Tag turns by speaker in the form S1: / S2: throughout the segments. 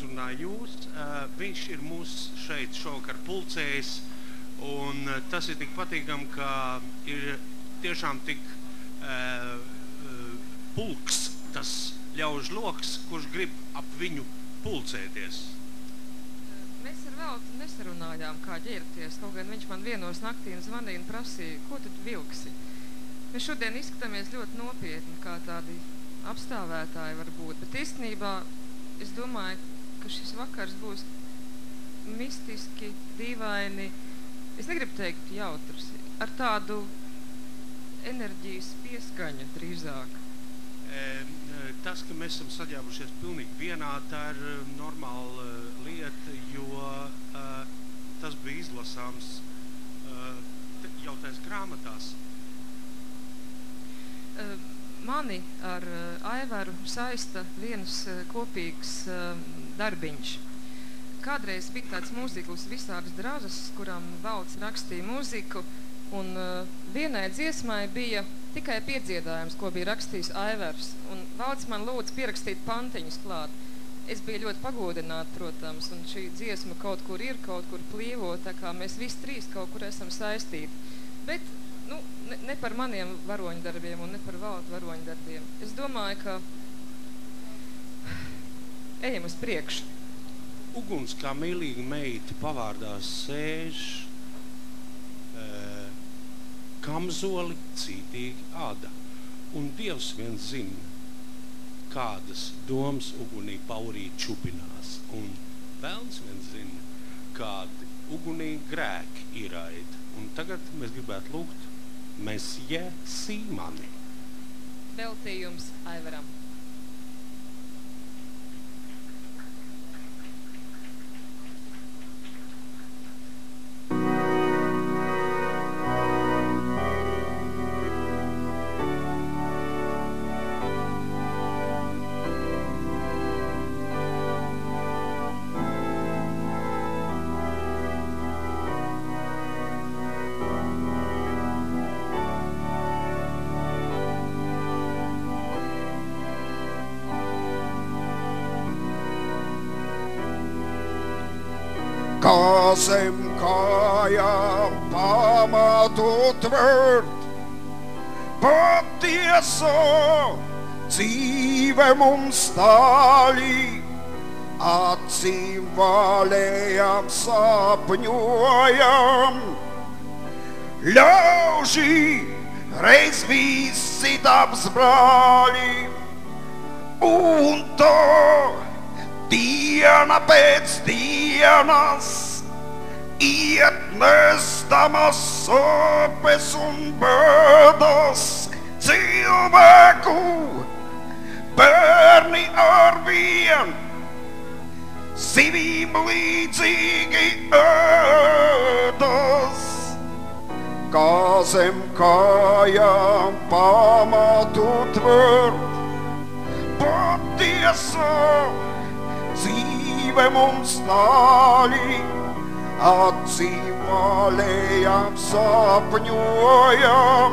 S1: uzrunā jūs. Viņš ir mūs šeit šovakar pulcējis, un tas ir tik patīkam, ka ir tiešām tik pulks, tas ļaužu loks, kurš grib ap viņu pulcēties.
S2: Mēs ar Valtu nesarunājām, kā ģērties, kaut gan viņš man vienos naktī zvanīja un prasīja, ko tad vilksi. Mēs šodien izskatāmies ļoti nopietni, kā tādi apstāvētāji var būt, bet īstenībā es domāju, ka šis vakars būs mistiski, dīvaini, es negribu teikt jautrs, ar tādu enerģijas pieskaņu drīzāk.
S1: Tas, ka mēs esam saģēbušies pilnīgi vienā, tā ir normāla lieta, jo tas bija izlasāms jau tais grāmatās.
S2: Mani ar Aivaru saista viens kopīgs darbiņš. Kādreiz bija tāds mūzikls Visādas drazas, kuram Valts rakstīja mūziku, un vienai dziesmai bija tikai piedziedājums, ko bija rakstījis Aivars, un Valts man lūdz pierakstīt pantiņus klāt. Es biju ļoti pagodināta, protams, un šī dziesma kaut kur ir, kaut kur plīvo, tā kā mēs visi trīs kaut kur esam saistīti. Bet, ne par maniem varoņdarbiem un ne par Valtu varoņdarbiem. Es domāju, ka ejam uz priekšu.
S1: Uguns kā mīlīga meita pavārdās sēž, kamzoli cītīgi āda, un Dievs viens zina, kādas domas ugunī paurī čupinās, un Velns viens zina, kādi ugunī grēki iraid. Un tagad mēs gribētu lūgt Mesjē Sīmani.
S2: Veltījums Aivaram.
S3: Kā zem kājām pamatu tvērt, patieso dzīve mums tālī, acīm valējām sapņojam. Ļauži reiz visi taps brāļi, un to diena pēc dienas iet nestamas sāpes un bēdas cilvēku bērni arvien zivīm līdzīgi ēdas. Kā zem kājām pamatu tvērt, patiesa dzīve mums tālī, acīm valējām sapņojam.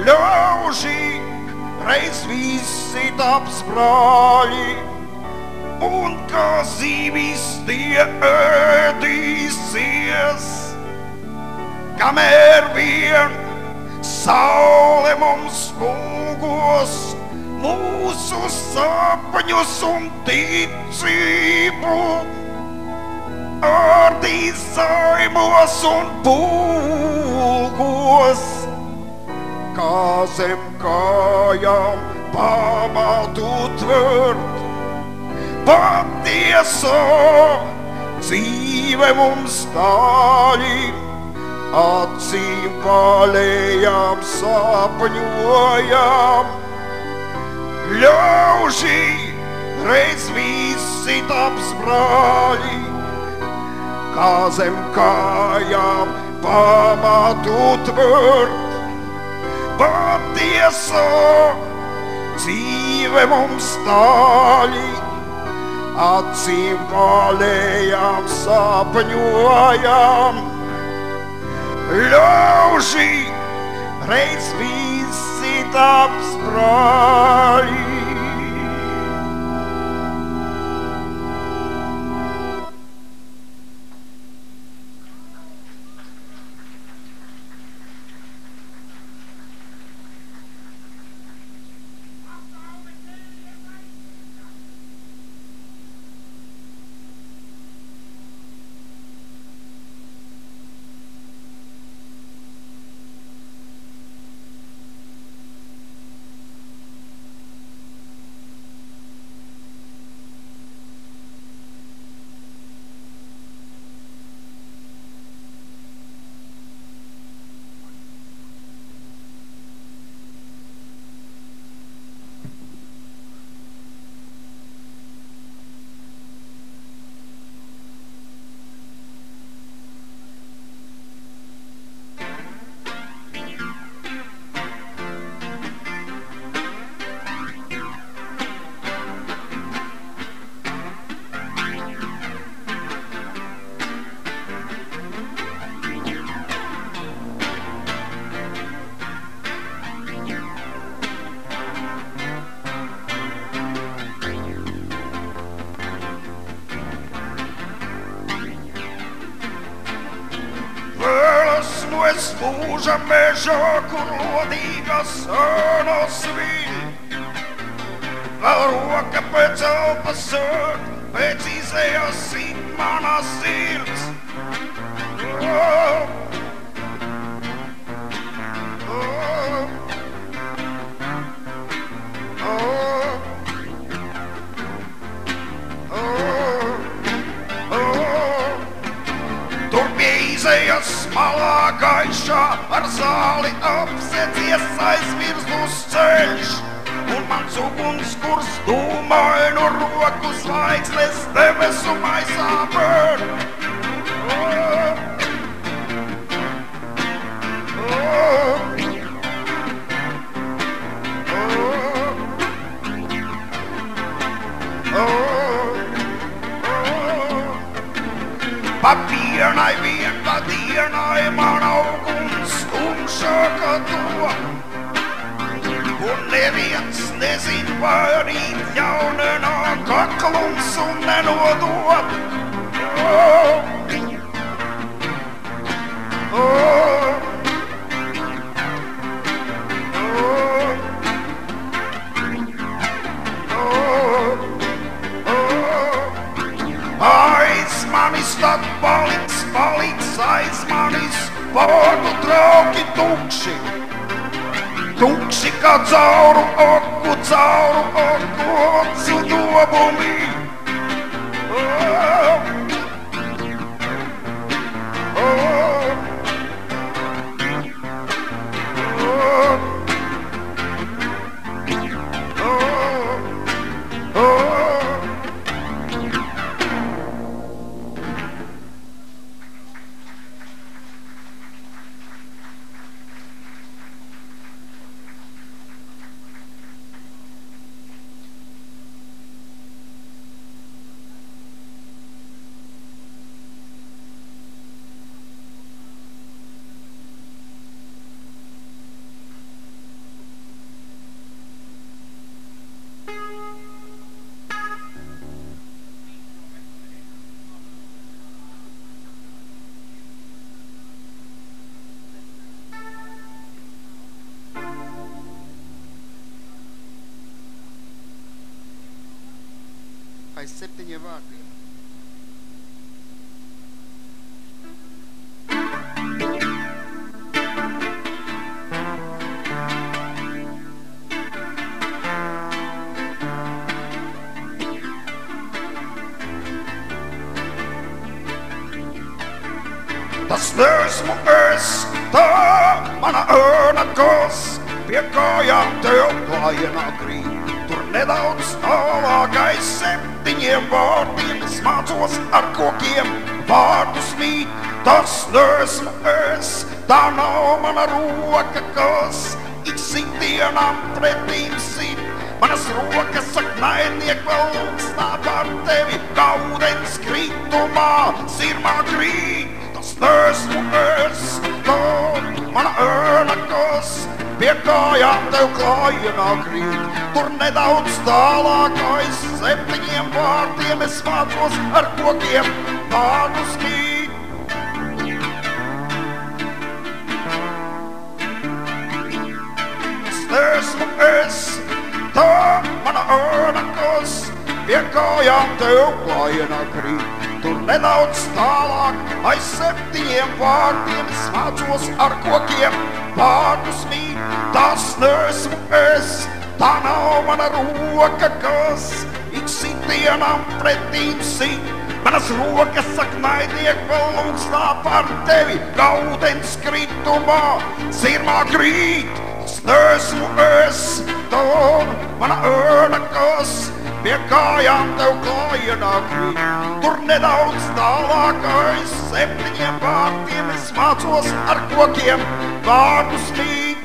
S3: Ļauži reiz visi taps brāļi, un kā zīvis tie ēdīsies, kamēr vien saule mums spulgos mūsu sapņus un ticību, ārdīs saimos un pulgos. Kā zem kājām pamatu tvērt, patiesa dzīve mums tālī, acīm valējām sapņojam. Ļauži reiz visi taps brāļi, kā zem kājām pamatu tvērt, patiesa dzīve mums tālī, acīm valējām sapņojam. Ļauži reiz visi taps brāļi. esmu es mūža mežā, kur lodīgas sānas viļ. Vēl roka pēc elpas sēd, pēc izējas sit mana sirds. Tur pie izējas malā gaišā ar zāli apsedzies aizvirzus ceļš. Un mans ugunskurs dūmainu roku zvaigznes debesu maisā bēr. Pa dienai vien, pa dienai man auguns tumšāka to. Un neviens nezin, vai rīt jaunenā kaklums un nenodot. Aiz manis tad paliks aiz manis vārdu draugi tukši. Tukši kā cauru oku ocu dobumī.
S4: Aiz 7 vārdiem.
S3: Tas neesmu es, tā mana ēna kas, pie kājām tev klājienā krīt. Tur nedaudz tālāk aiz 7 vārdiem es mācos ar kokiem vārdus mīt. Tas neesmu es, tā nav mana roka kas, ik sitienam pretīm sit. Manas rokas sak naidniek vēl lūkstā par tevi, kā ūdens kritumā sirmā krīt. Tas neesmu es, tā mana ēna kas, pie kājām tev klājienā krīt. Tur nedaudz tālāk aiz 7 vārdiem es mācos ar kokiem vārdus mīt. Tas neesmu es, tā mana ēna kas, pie kājām tev klājienā krīt. Tur nedaudz tālāk aiz 7 vārdiem es mācos ar kokiem vārdus mīt. Tas neesmu es, tā nav mana roka kas, ik sitienam pretīm sit. Manas rokas sak naidniek vēl lūkstā par tevi, kā ūdens kritumā sirmā krīt. Tas neesmu es, tā mana ēna kas, pie kājām tev klājienā krīt. Tur nedaudz tālāk aiz 7 vārdiem es mācos ar kokiem vārdus mīt.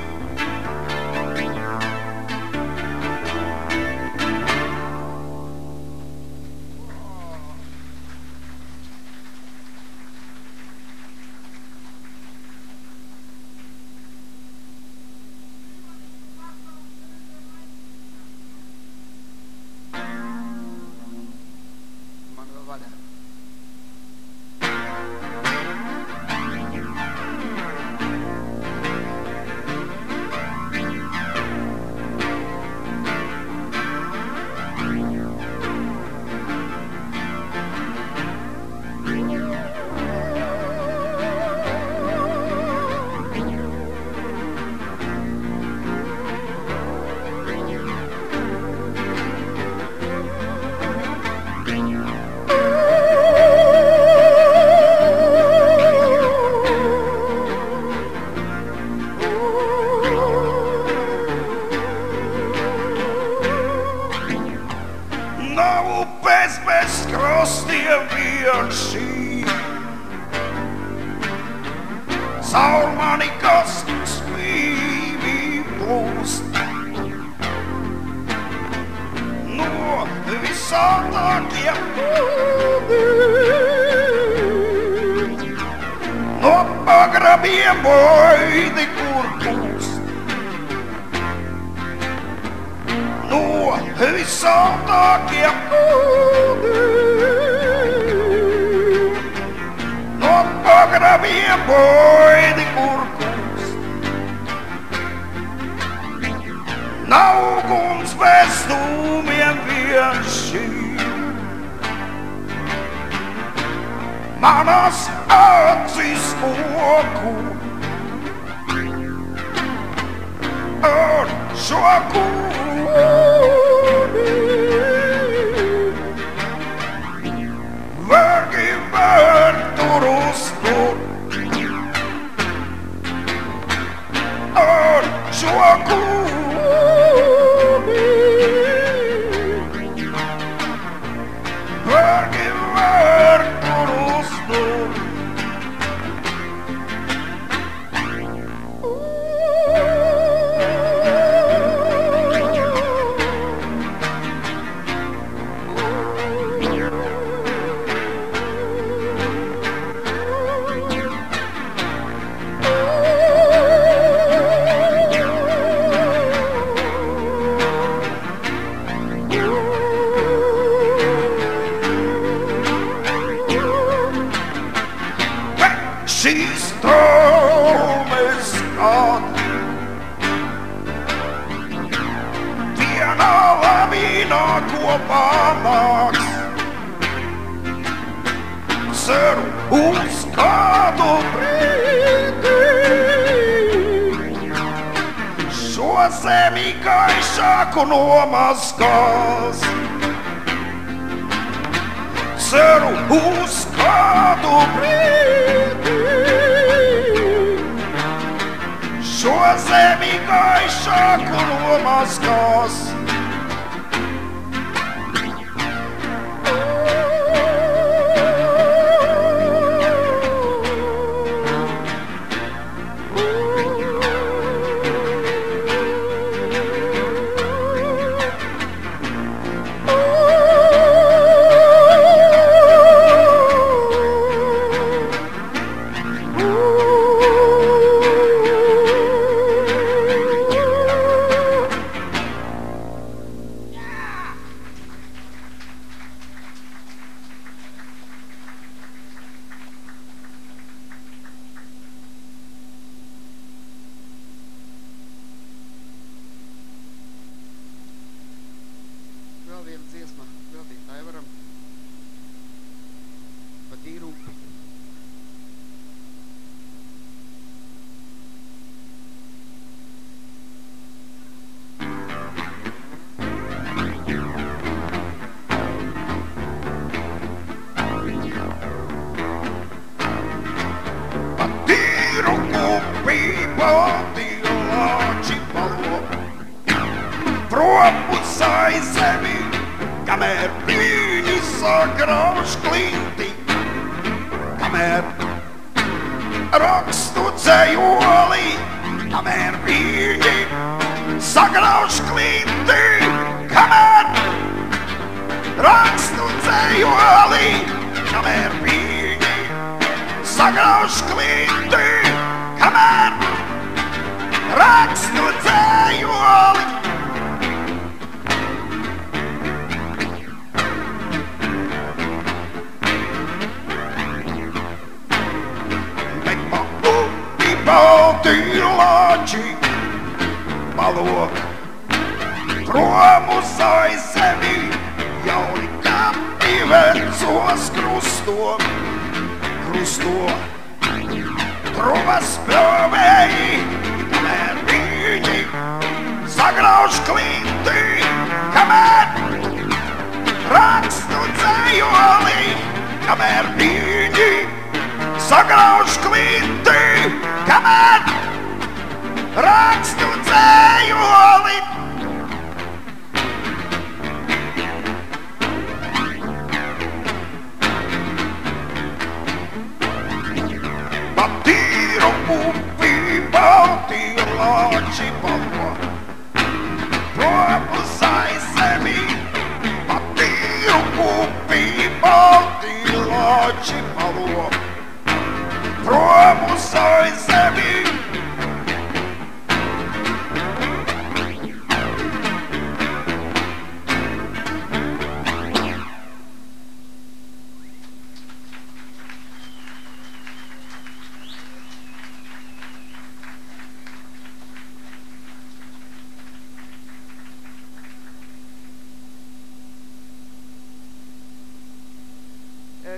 S3: upes bez krastiem vienšī. Caur mani kas spīvi plūst. No visādākiem ūdiem, no pagrabiem baidi, kur pūst. No visādākiem ūdiem, no pagrabiem baidi, kur pūst. Nav uguns bez dūmiem vienšī. Manas acis koku ar šo kūni. Vergi ver tur uz tur ar šo kūni. Vergi ver tur uz tur. Šīs traumas kādi vienā lavīnā kopā nāks. Ceru uz kādu brīdi šo zemi gaišāku nomazgās. Ceru uz kādu brīdi šo zemi gaišāku nomazgās.
S4: Vēl viena dziesma veltīt Aivaram pa tīru upi.
S3: Pa tīru upi balti lāči palo, prom uz aizemi, kamēr viņi sagrauž klinti, kamēr rakstu dzejoli, kamēr viņi sagrauž klinti, kamēr rakstu dzejoli, kamēr viņi sagrauž klinti, kamēr rakstu dzejoli. Balti lāči palok, prom uz aizemi, jauni kapi vecos krusto. Truvas pļovēji, kamēr viņi sagrauž klinti, kamēr rakstu dzejoli, kamēr viņi sagrauž klinti, kamēr rakstu dzejoli. upī baltī lāči palo, prom uz savu zemi.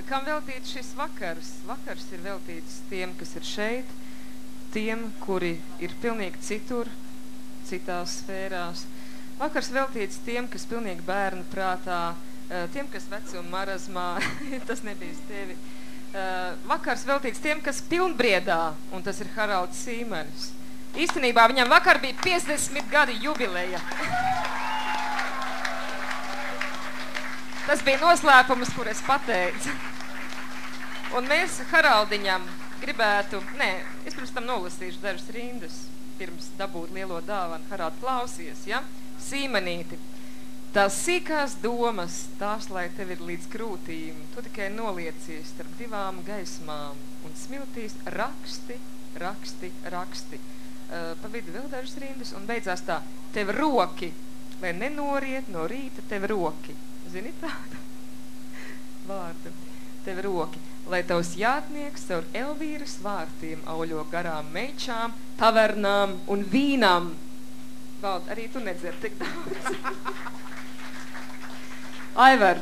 S2: Kam veltīts šis vakars? Vakars ir veltīts tiem, kas ir šeit, tiem, kuri ir pilnīgi citur, citās sfērās. Vakars veltīts tiem, kas pilnīgi bērnu prātā, tiem, kas vecuma marazmā, tas nebija tevi. Vakars veltīts tiem, kas pilnbriedā, un tas ir Haralds Sīmenis. Īstenībā viņam vakar bija 50 gadi jubileja. Tas bija noslēpums, kur es pateicu. Un mēs Haraldiņam gribētu, es pirms tam nolasīšu dažas rindas, pirms dabūt lielo dāvanu. Harald, klausies, ja? Sīmenīti, tās sīkās domas, tās, lai tev ir līdz krūtīm, tu tikai noliecies starp divām gaismām un smiltīs raksti, raksti, raksti. Pa vidu vēl dažas rindas un beidzās tā, tev roki, lai nenoriet no rīta tev roki. Zini tādu vārdu? Tev roki, lai tavs jātnieks caur Elvīras vārtiem auļo garām meičām, tavernām un vīnām. Vald, arī tu nedzer tik daudz. Aivar,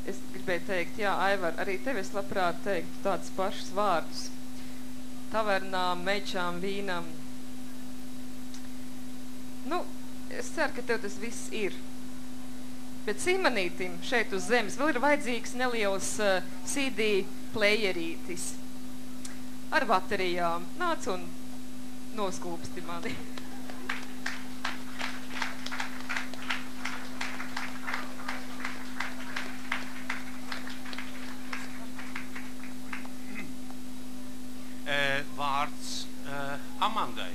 S2: es gribēju teikt, jā, Aivar, arī tev es labprāt teiktu tādus pašus vārdus. Tavernām, meičām, vīnām. Nu, es ceru, ka tev tas viss ir. Bet Sīmenītim šeit uz zemes vēl ir vajadzīgs neliels CD playerītis ar baterijām. Nāc un noskūpsti mani.
S1: Vārds Amandai.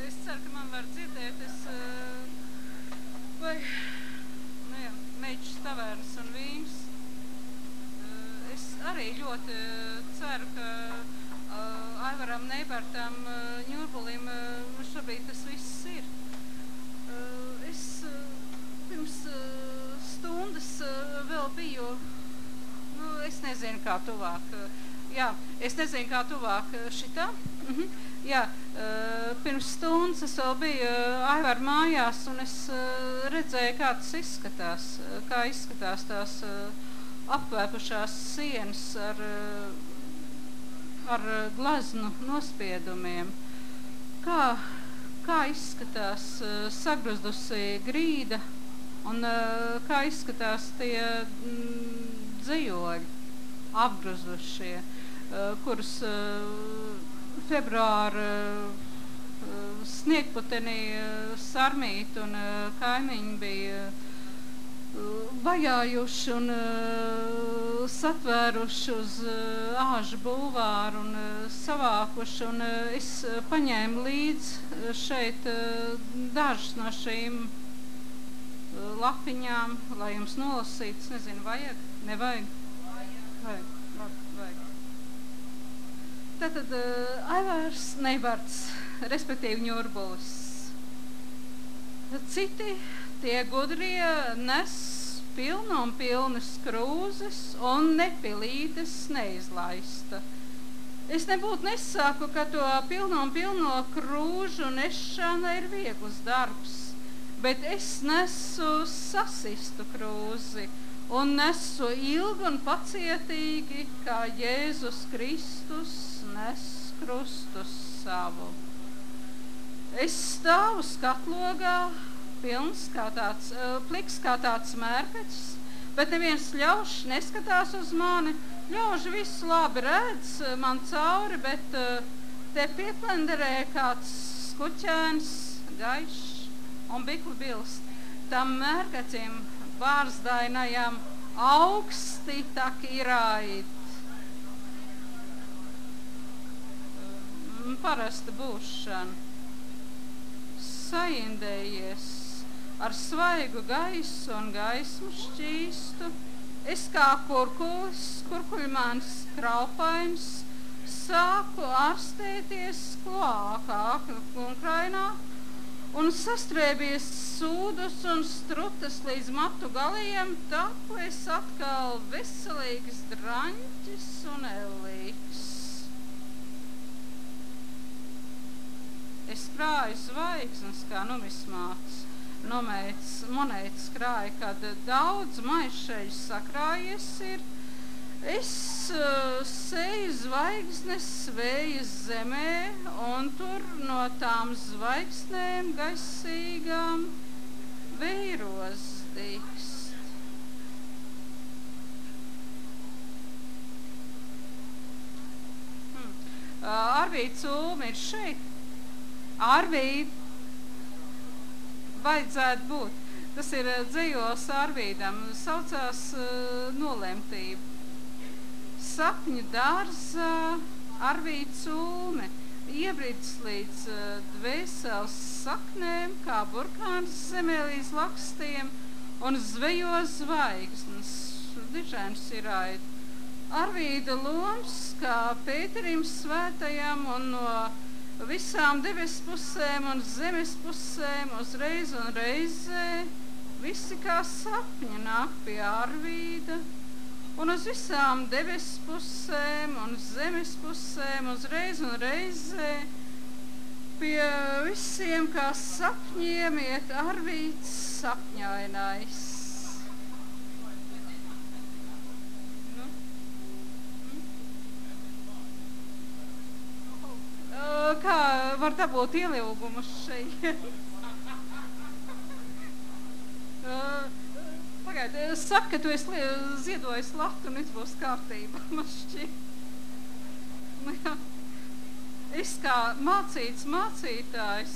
S5: Es ceru, ka man var dzirdēt, Meičs, tavernas un vīns. Es arī ļoti ceru, ka Aivaram Neibartam, Ņurbulim šobrīd tas viss ir. Es pirms stundas vēl biju, es nezinu, kā tuvāk. Jā, es nezinu, kā tuvāk šitā. Jā, pirms stundas es vēl biju Aivara mājās un es redzēju, kā tas izskatās, kā izskatās tās apkvēpušās sienas ar glaznu nospiedumiem. Kā izskatās sagruzdusi grīda un kā izskatās tie dzijoļi apgruzušie, kurus februāra sniegputenī Sarmīt un kaimiņi bija vajājuši un satvēruši uz āžu bulvāru un savākuši. Un es paņēmu līdz šeit dažas no šīm lapiņām, lai jums nolasītu. Es nezinu, vajag? Nevajag? Vajag. Tātad Aivārs Neibards, respektīvi Ņurbulis. Citi tie gudrie nes pilnu un pilnas krūzes un nepilītes neizlaista. Es nebūtu nesaku, ka to pilno krūžu nešana ir viegls darbs, bet es nesu sasistu krūzi un nesu ilgi un pacietīgi, kā Jēzus Kristus nes krustus savu. Es stāvu skatlogā, pilns kā pliks kā tāds mērkaķis, bet neviens ļaušs neskatās uz mani, ļauži visu labi redz man cauri, bet te pieplenderē kāds skuķēns, gaišs un bikli bilst. Tam mērgacim bārzdainajam augsti tak irāit. Parasta būšana. Saindējies ar svaigu gaisu un gaismu šķīstu. Es kā kurkulis, kurkuļmans kraupains, sāku ārstēties kloākā kunkrainā un sastrēbies sūdus un strutas līdz matu galiem, tapu es atkal veselīgs draņķis un ellīgs. Es krāju zvaigznes kā numismāts, monētas krāju, kad daudz maišeļu sakrājies ir. Es seju zvaigznes vējas zemē, un tur no tām zvaigznēm gaisīgām veiros dīkst. Arvīds Ulmi ir šeit. Arvīd, vajadzētu būt. Tas ir dzejos Arvīdam, saucās Nolemtība. Sapņu dārzā Arvīds Ulme, iebridis līdz dvēseles saknēm, kā burkāns zemē līdz lakstiem, un zvejo zvaigznes. Dižēns ir aid. Arvīda loms, kā Pēterim svētajam, un no visām debes pusēm un zemes pusēm uzreiz un reizē, visi kā sapņi nāk pie Arvīda, un uz visām debes pusēm un zemes pusēm uzreiz un reizē, pie visiem kā sapņiem iet Arvīds sapņainais. Kā var dabūt ielūgumus šeit? Pagaid, saka, ka tu esi ziedojis latu un viss būs kārtībā, man šķiet. Es kā mācīts mācītājs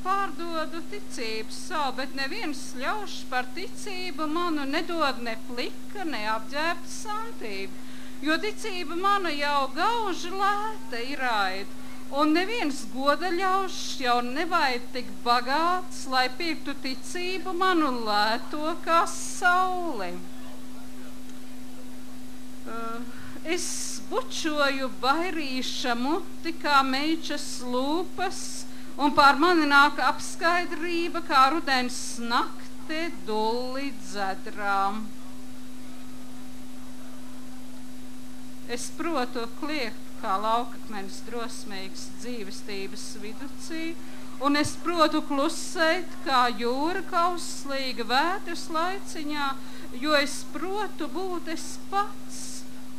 S5: pārdodu ticību savu, bet neviens ļauš par ticību manu nedod ne plika, ne apģērbta santību. Jo ticība mana jau gauži lēta iraid, un neviens goda ļauš jau nevajag tik bagāts, lai pirktu ticību manu lēto kā sauli. Es bučoju bairīša muti kā meičas lūpas, un pār mani nāk apskaidrība kā rudens nakte dulli dzedrām. Es protu kliegt kā laukakmenis drosmīgs dzīvestības viducī, un es protu klusēt kā jūra kauslīga vētras laiciņā, jo es protu būt es pats.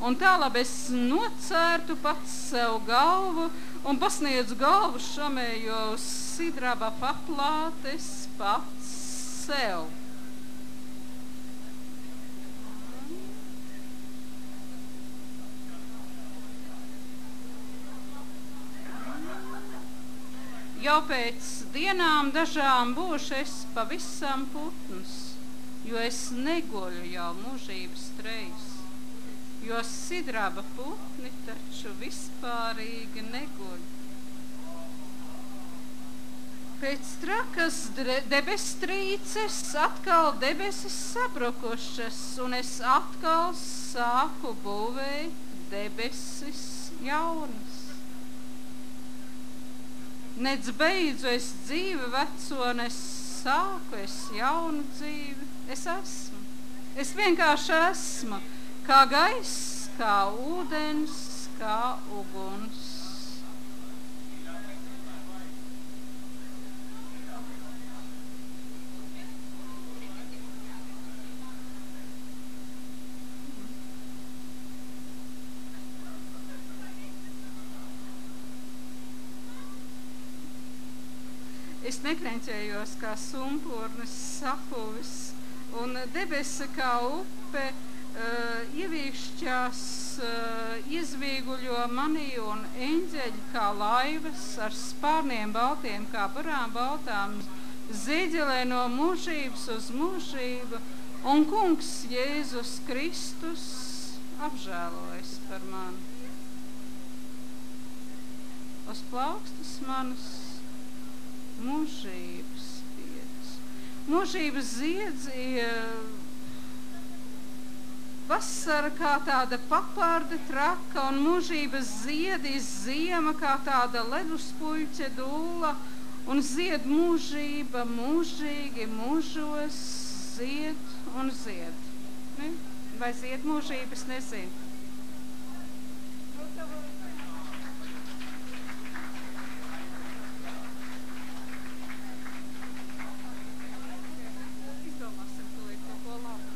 S5: Un tālāk es nocērtu pats sev galvu un pasniedzu galvu šamējo sidraba paplātes pats sev. Jau pēc dienām dažām būšu es pavisam putns, jo es neguļu jau mūžības trejas, jo sidraba putni taču vispārīgi neguļ. Pēc trakas debestrīces atkal debesis sabrukušas, un es atkal sāku būvēt debesis jaunas. Nec beidzu es dzīvi veco, un es sāku es jaunu dzīvi. Es esmu. Es vienkārši esmu. Kā gaiss, kā ūdens, kā uguns. Es nekreņķējos kā sumpurnis sapuvis, un debesa kā upe Ievīkšķās iezvīguļo manī un eņģeļi kā laivas ar spārniem baltiem kā barām baltām, zīģelē no mūžības uz mūžību, un kungs Jēzus Kristus apžēlojas par mani. Uz plaukstas manas mūžības zieds. Mūžības zieds vasara kā tāda papārde traka, un mūžības ziedis ziema kā tāda leduspuļķe dūla, un zied mūžība mūžīgi mūžos zied un zied. Ne? Vai zied mūžības, nezinu. Izdomāsim tūlīt kaut ko labu.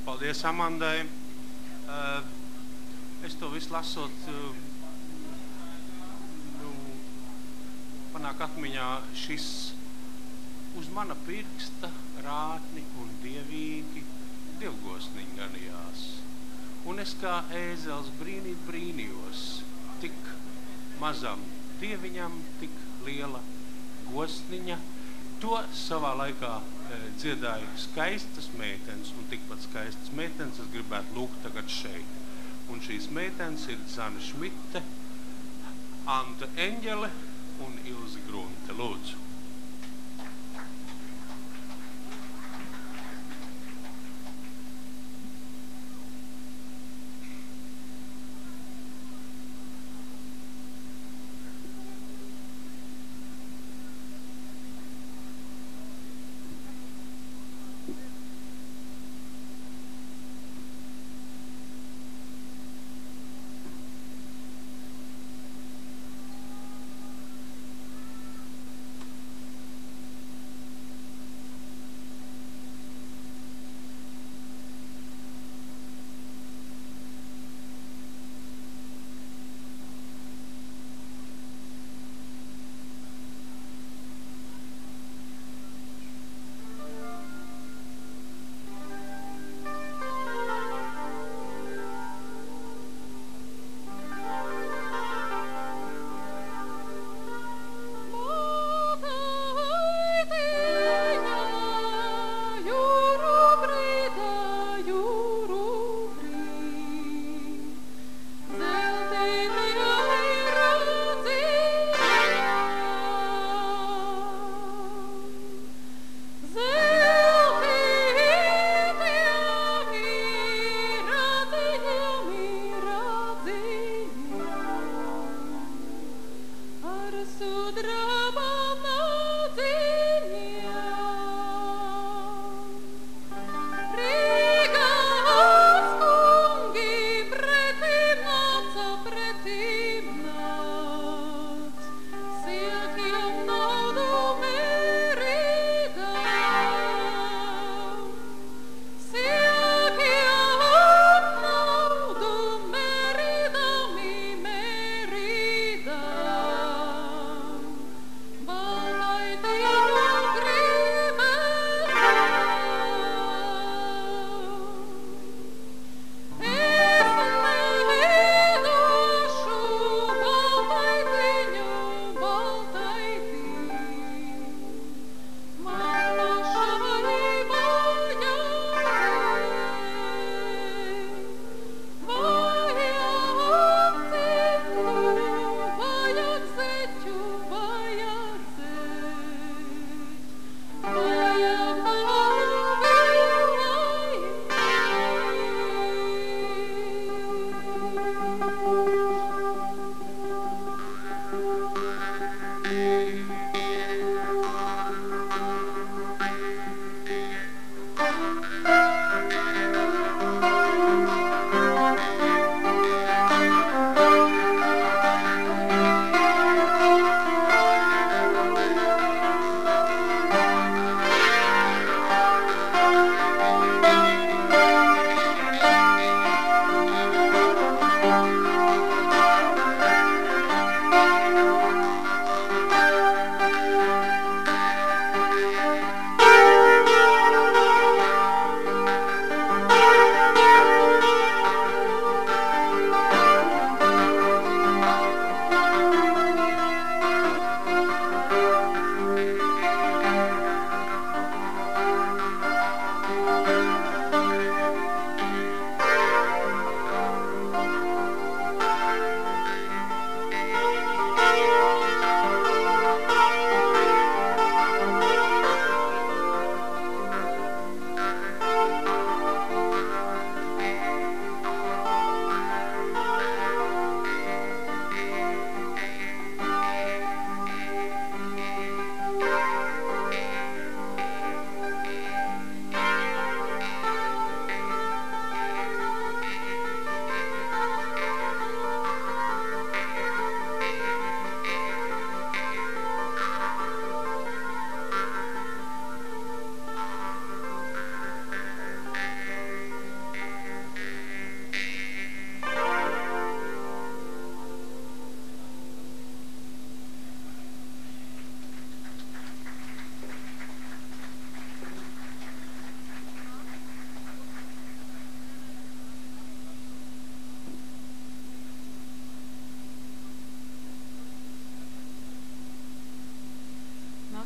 S1: Paldies Amandai. Es to visu lasot, panāk atmiņā šis uz mana pirksta rātni un dievīgi divgosniņ ganījās. Un es kā ēzels brīnījos, tik mazam dieviņam, tik liela gosniņa. To savā laikā dziedāja skaistas meitenes, un tikpat skaistas meitenes es gribētu lūgt tagad šeit. Un šīs meitenes ir Zana Šmite, Anta Eņģele un Ilze Grunte. Lūdzu.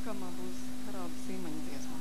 S4: nākamā būs Haralda Sīmaņa dziesma.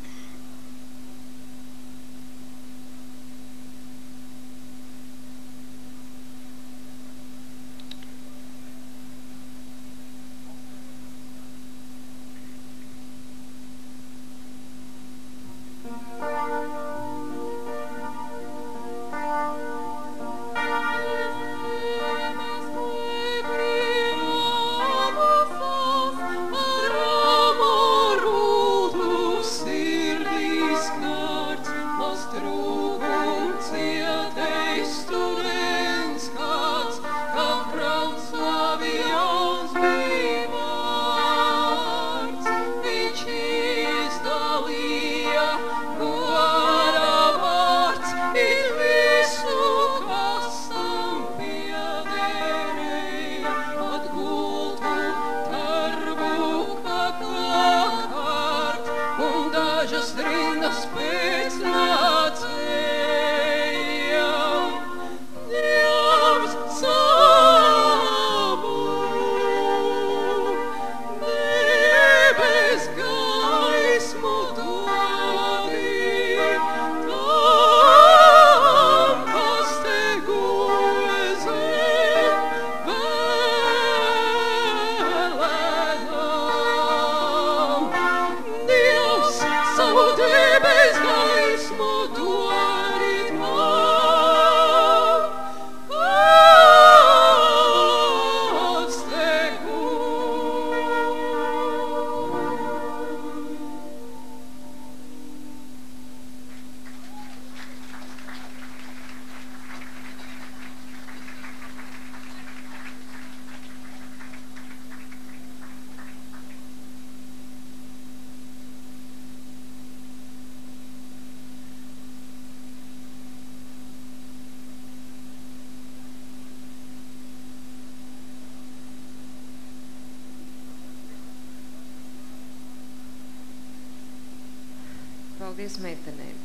S2: Paldies meitenēm.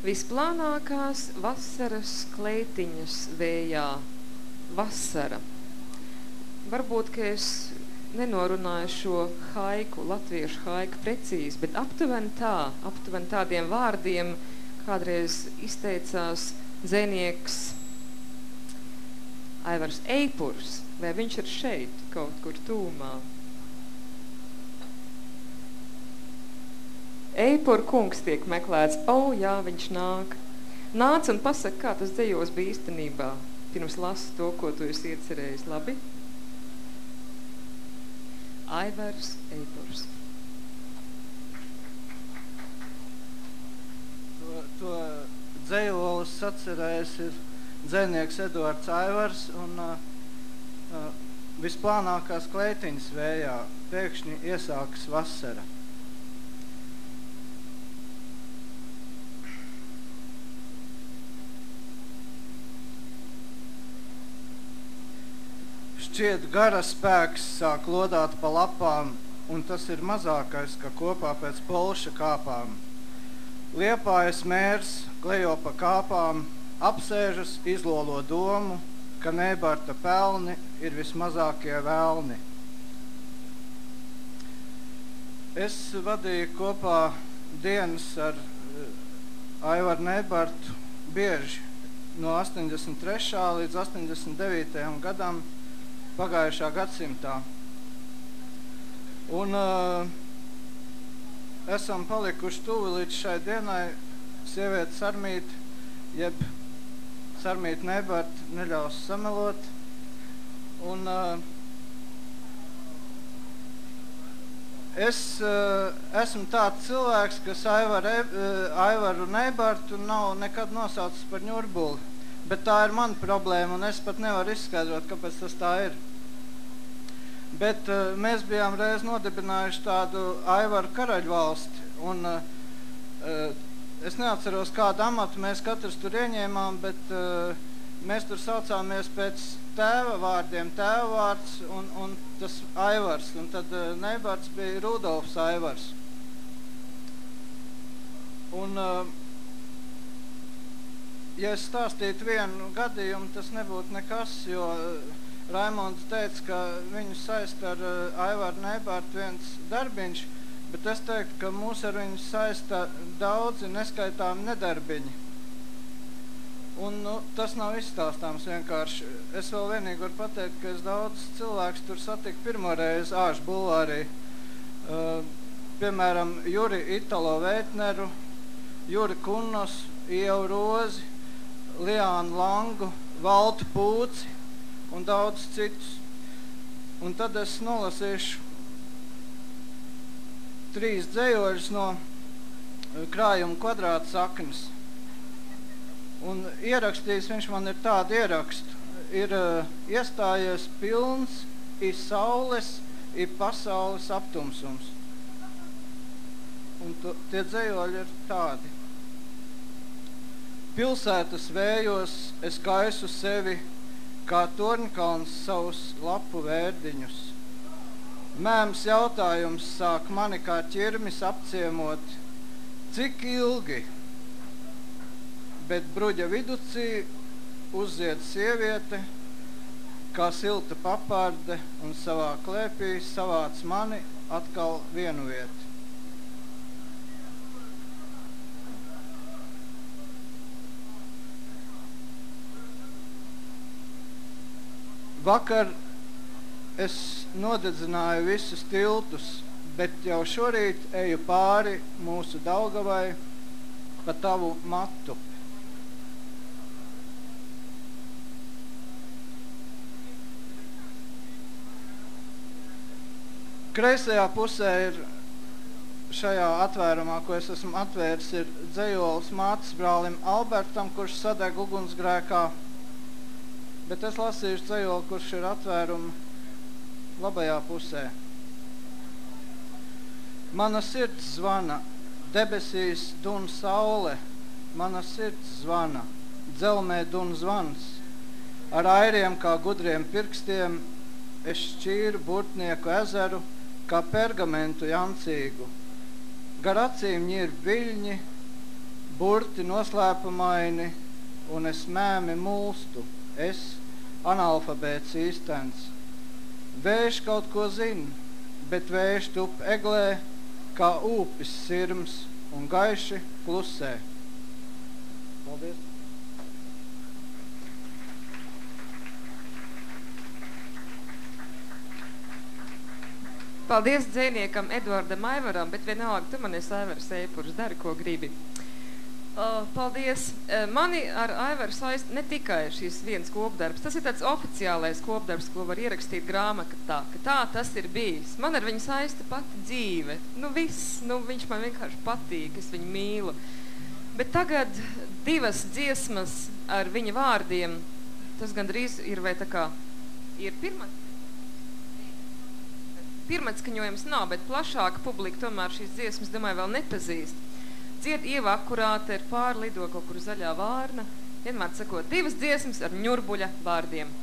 S2: Visplānākās vasaras kleitiņas vējā. Vasara. Varbūt, ka es nenorunāju šo haiku, latviešu haiku precīzi, bet aptuveni tādiem vārdiem kādreiz izteicās dzejnieks Aivars Eipurs. Vai viņš ir šeit, kaut kur tūmā? Eipur kungs tiek meklēts. Jā, viņš nāk. Nāc un pasaka, kā tas dzejos bija īstenībā. Pirms lasu to, ko tu esi iecerējis. Labi? Aivars Eipurs.
S6: To dzejolus sacerējis ir dzejnieks Eduards Aivars un visplānākās kleitiņas vējā. Pēkšņi iesākas vasara. Šķiet gara spēks sāk lodāt pa lapām, un tas ir mazākais, ka kopā pēc polša kāpām. Liepājas mērs klejo pa kāpām, apsēžas, izlolo domu, ka Neibarta pelni ir vismazākie vēlni. Es vadīju kopā dienas ar Aivaru Neibartu bieži no 83. līdz 89. gadam pagājušā gadsimtā. Un esam palikuši tuvi līdz šai dienai. Sieviete Sarmīte, jeb Sarmīte Neibart neļaus samelot. Un es esmu tāds cilvēks, kas Aivaru Neibartu nav nekad nosaucis par ņurbuli. Bet tā ir mana problēma, un es pat nevaru izskaidrot, kāpēc tas tā ir. Bet mēs bijām reiz nodibinājuši tādu Aivaru karaļvalsti, un es neatceros, kādu amatu mēs katrs tur ieņēmām, bet mēs tur saucāmies pēc tēva vārdiem, tēva vārds un tas Aivars, un tad Neibarts bija Rudolfs Aivars. Un ja es stāstītu vienu gadījumu, tas nebūtu nekas, jo Raimonds teica, ka viņu saist ar Aivaru Neibartu viens darbiņš, Bet es teiktu, ka mūs ar viņu saista daudzi neskaitām nedarbiņi. Un tas nav izstāstāms vienkārši. Es vēl vienīgi varu pateikt, ka es daudz cilvēks tur satiku pirmoreiz Āžu bulvārī. Piemēram, Juri Italo Veitneru, Juri Kunnos, Ievu Rozi, Liānu Langu, Valtu Pūci un daudz citus. Un tad es nolasīšu 3 dzejoļus no krājuma Kvadrāta saknes. Un ierakstījis viņš man ir tādu ierakstu. Ir iestājies pilns, ir saules, ir pasaules aptumsums. Un tie dzejoļi ir tādi. Pilsētas vējos es gaisu sevi, kā Torņkalns savus lapu vērdiņus. Mēms jautājums sāk mani kā ķirmis apciemot, cik ilgi, bet bruģa viducī uzzied sieviete, kā silta papārde un savā klēpī savāc mani atkal vienu vietu. Vakar es nodedzināju visus tiltus, bet jau šorīt eju pāri mūsu Daugavai pa tavu matu. Kreisajā pusē ir šajā atvērumā, ko es esmu atvēris, ir dzejols mātes brālim Albertam, kurš sadeg ugunsgrēkā. Bet es lasīšu dzejoli, kurš ir atvēruma labajā pusē. Mana sirds zvana, debesīs dun saule, mana sirds zvana, dzelmē dun zvans. Ar airiem kā gudriem pirkstiem es šķīru burtnieku ezeru, kā pergamentu jancīgu. Gar acīm ņir viļņi, burti noslēpumaini, un es mēmi mulstu. Es, analfabēts īstens. Vējš kaut ko zina, bet vējš tup eglē, kā ūpis sirms un gaiši klusē. Paldies!
S2: Paldies dzejniekam Eduardam Aivaram, bet vienalga, tu man esi Aivars Eipurs, dari, ko gribi. Paldies. Mani ar Aivaru saist ne tikai šis viens kopdarbs. Tas ir tāds oficiālais kopdarbs, ko var ierakstīt grāmatā, ka tā tas ir bijis. Man ar viņu saista pati dzīve. Viss, viņš man vienkārši patīk, es viņu mīlu. Bet tagad 2 dziesmas ar viņa vārdiem, tas gandrīz ir vai tā kā, ir pirmatskaņojums nav, bet plašāka publika tomēr šīs dziesmas, domāju, vēl nepazīst. Dzied Ieva Akurāte ir pārlido kaut kur zaļā vārna, vienmēr sakot 2 dziesmas ar Ņurbuļa vārdiem.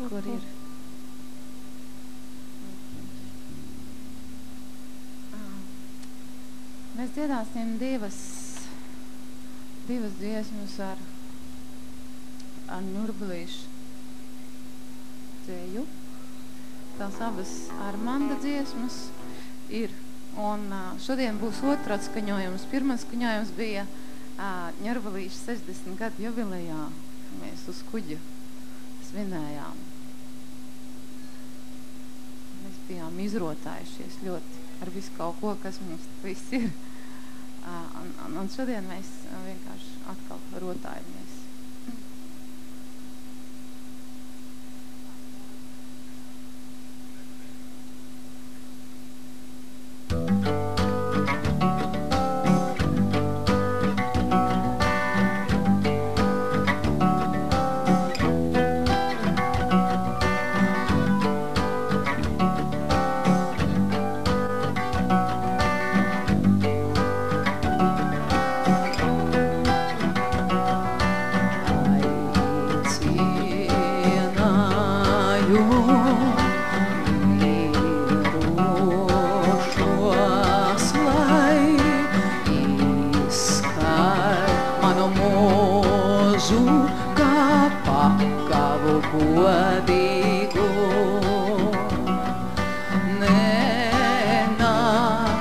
S7: Kur ir? Mēs dziedāsim divas dziesmas ar Ņurbulīšu dzeju. Tās abas Armanda dziesmas ir. Un šodien būs otrs skaņojums. Pirmais skaņojums bija Ņurbulīšu 60 gadu jubilejā. Mēs uz kuģa svinējām. Mēs bijām izrotājušies ļoti ar visu kaut ko, kas mums viss ir. Un šodien mēs vienkārši atkal rotājamies. godīgu. Nenāk,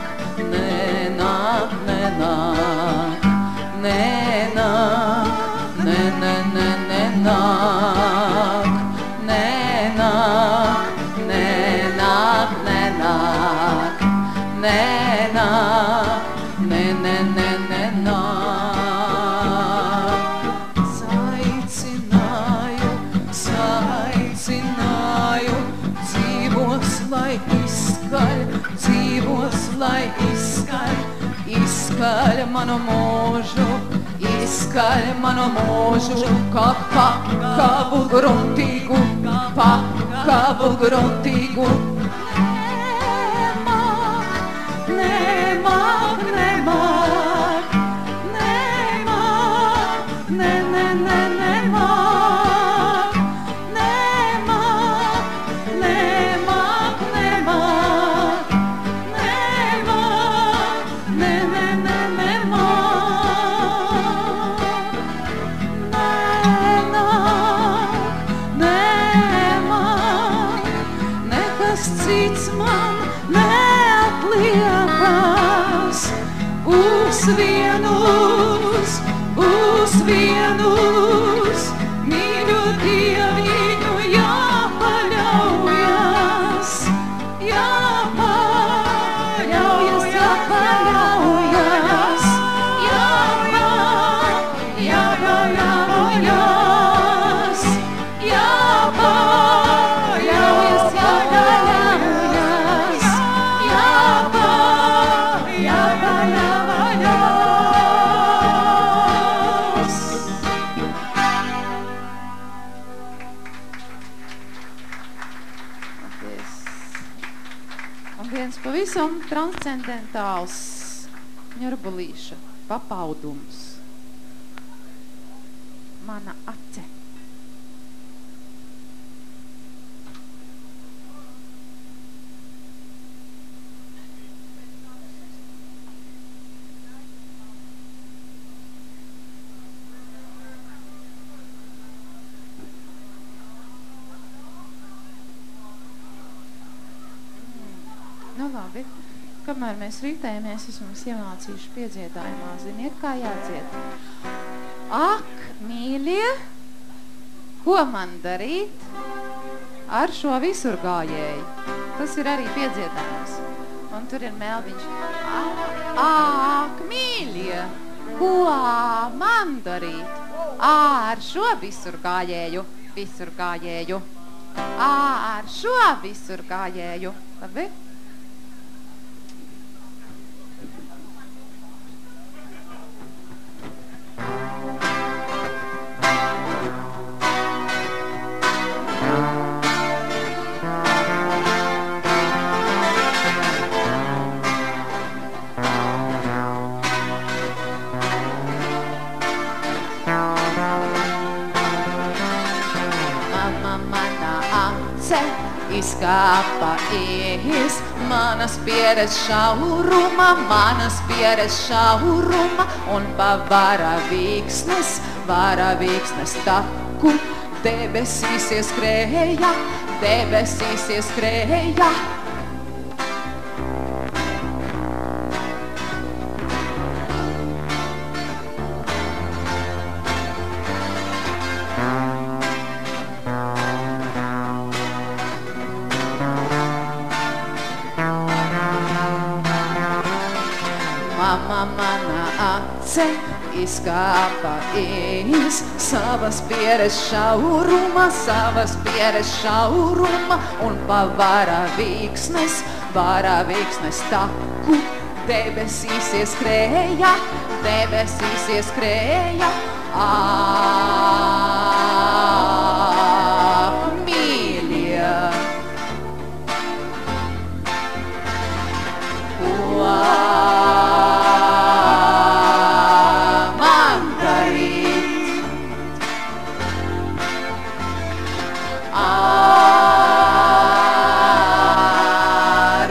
S7: nenāk, nenāk, nenāk, nenāk, nenāk, nenāk, nenāk, nenāk, nenāk. Saicināju, saicināju, dzīvos, lai izskaļ, dzīvos, lai izskaļ, izskaļ manu mūžu, izskaļ manu mūžu, kā pakavu gruntīgu, pakavu gruntīgu. Nemāk, nemāk, nemāk, nemāk, nemāk, nemāk, nemāk, nemāk, nemāk, nekas cits man neatliekas. Uz vienus, mīļu Dieviņu jāpaļaujas, jāpaļaujas, jāpaļaujas, jāpaļaujas, jāpaļaujas, jāpaļaujas, un viens pavisam transcendentāls ņurbulīša papaudums. Mana ace. Nu labi, kamēr mēs rītējamies, es jums iemācīšu piedziedājumā. Ziniet, kā jādzied? Ak, mīļie, ko man darīt ar šo visurgājēju? Tas ir arī piedziedājums. Un tur ir melviņš. Ak, mīļie, ko man darīt ar šo visurgājēju? Visurgājēju. Ar šo visurgājēju. Labi? Izkāpa iz manas pieres šauruma un pa varavīksnes taku debesīs ieskrēja. Mana ace izkāpa iz savas pieres šauruma un pa varavīksnes taku debesīs ieskrēja. Ak, mīļie, ko man darīt ar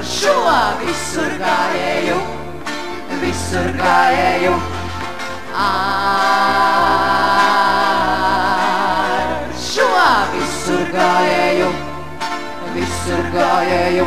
S7: šo visurgājēju, ar šo visurgājēju. visur gājēju, visur gājēju.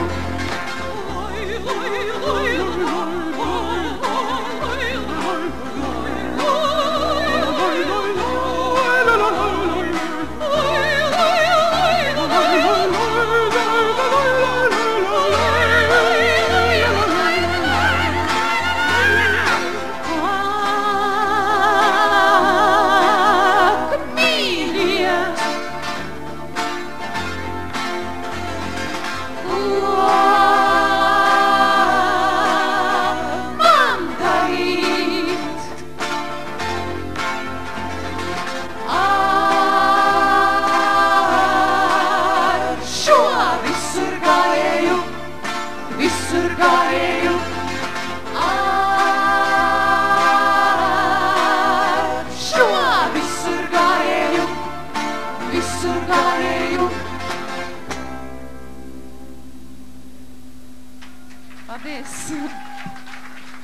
S7: Paldies!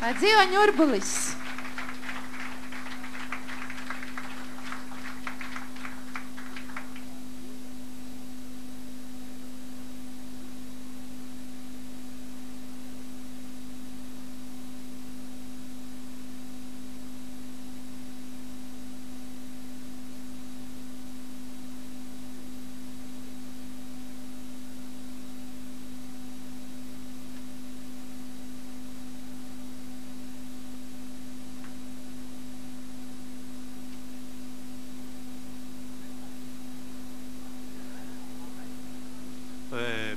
S7: Lai dzīvo Ņurbulis!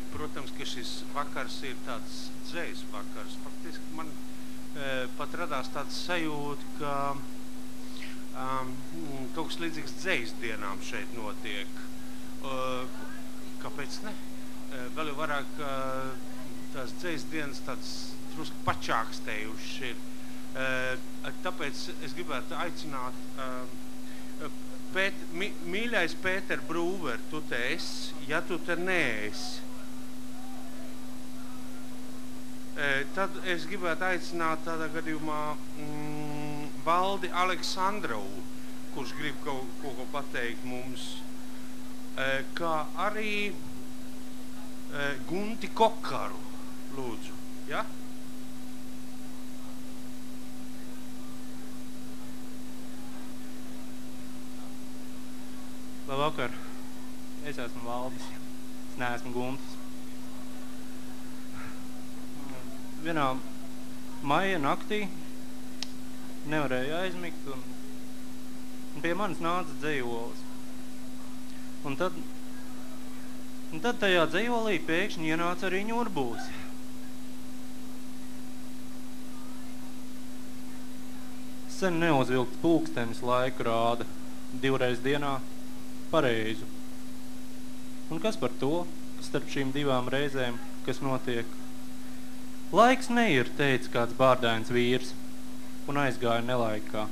S1: Protams, ka šis vakars ir tāds dzejas vakars. Faktiski man pat radās tāds sajūta, ka kaut kas līdzīgs dzejas dienām šeit notiek. Kāpēc ne? Vēl jau vairāk tās dzejas dienas tāds drusku pačākstējušas ir. Tāpēc es gribētu aicināt mīļais Pēter Brūver, tu te esi, ja tu te neesi. Tad es gribētu aicināt tādā gadījumā Valdi Aleksandrovu, kurš grib kaut ko pateikt mums, kā arī Gunti Kokaru, lūdzu, ja?
S8: Labvakar, es esmu Valdis, es neesmu Guntis. Vienā maija naktī nevarēju aizmigt un pie manis nāca dzejolis. Un tad tajā dzejolī pēkšņi ienāca arī Ņurbulis. Sen neuzvilkts pulkstenis laiku rāda 2 reizes dienā pareizu. Un kas par to, starp šīm 2 reizēm, kas notiek? Laiks neir, teica kāds bārdains vīrs, un aizgāja nelaikā.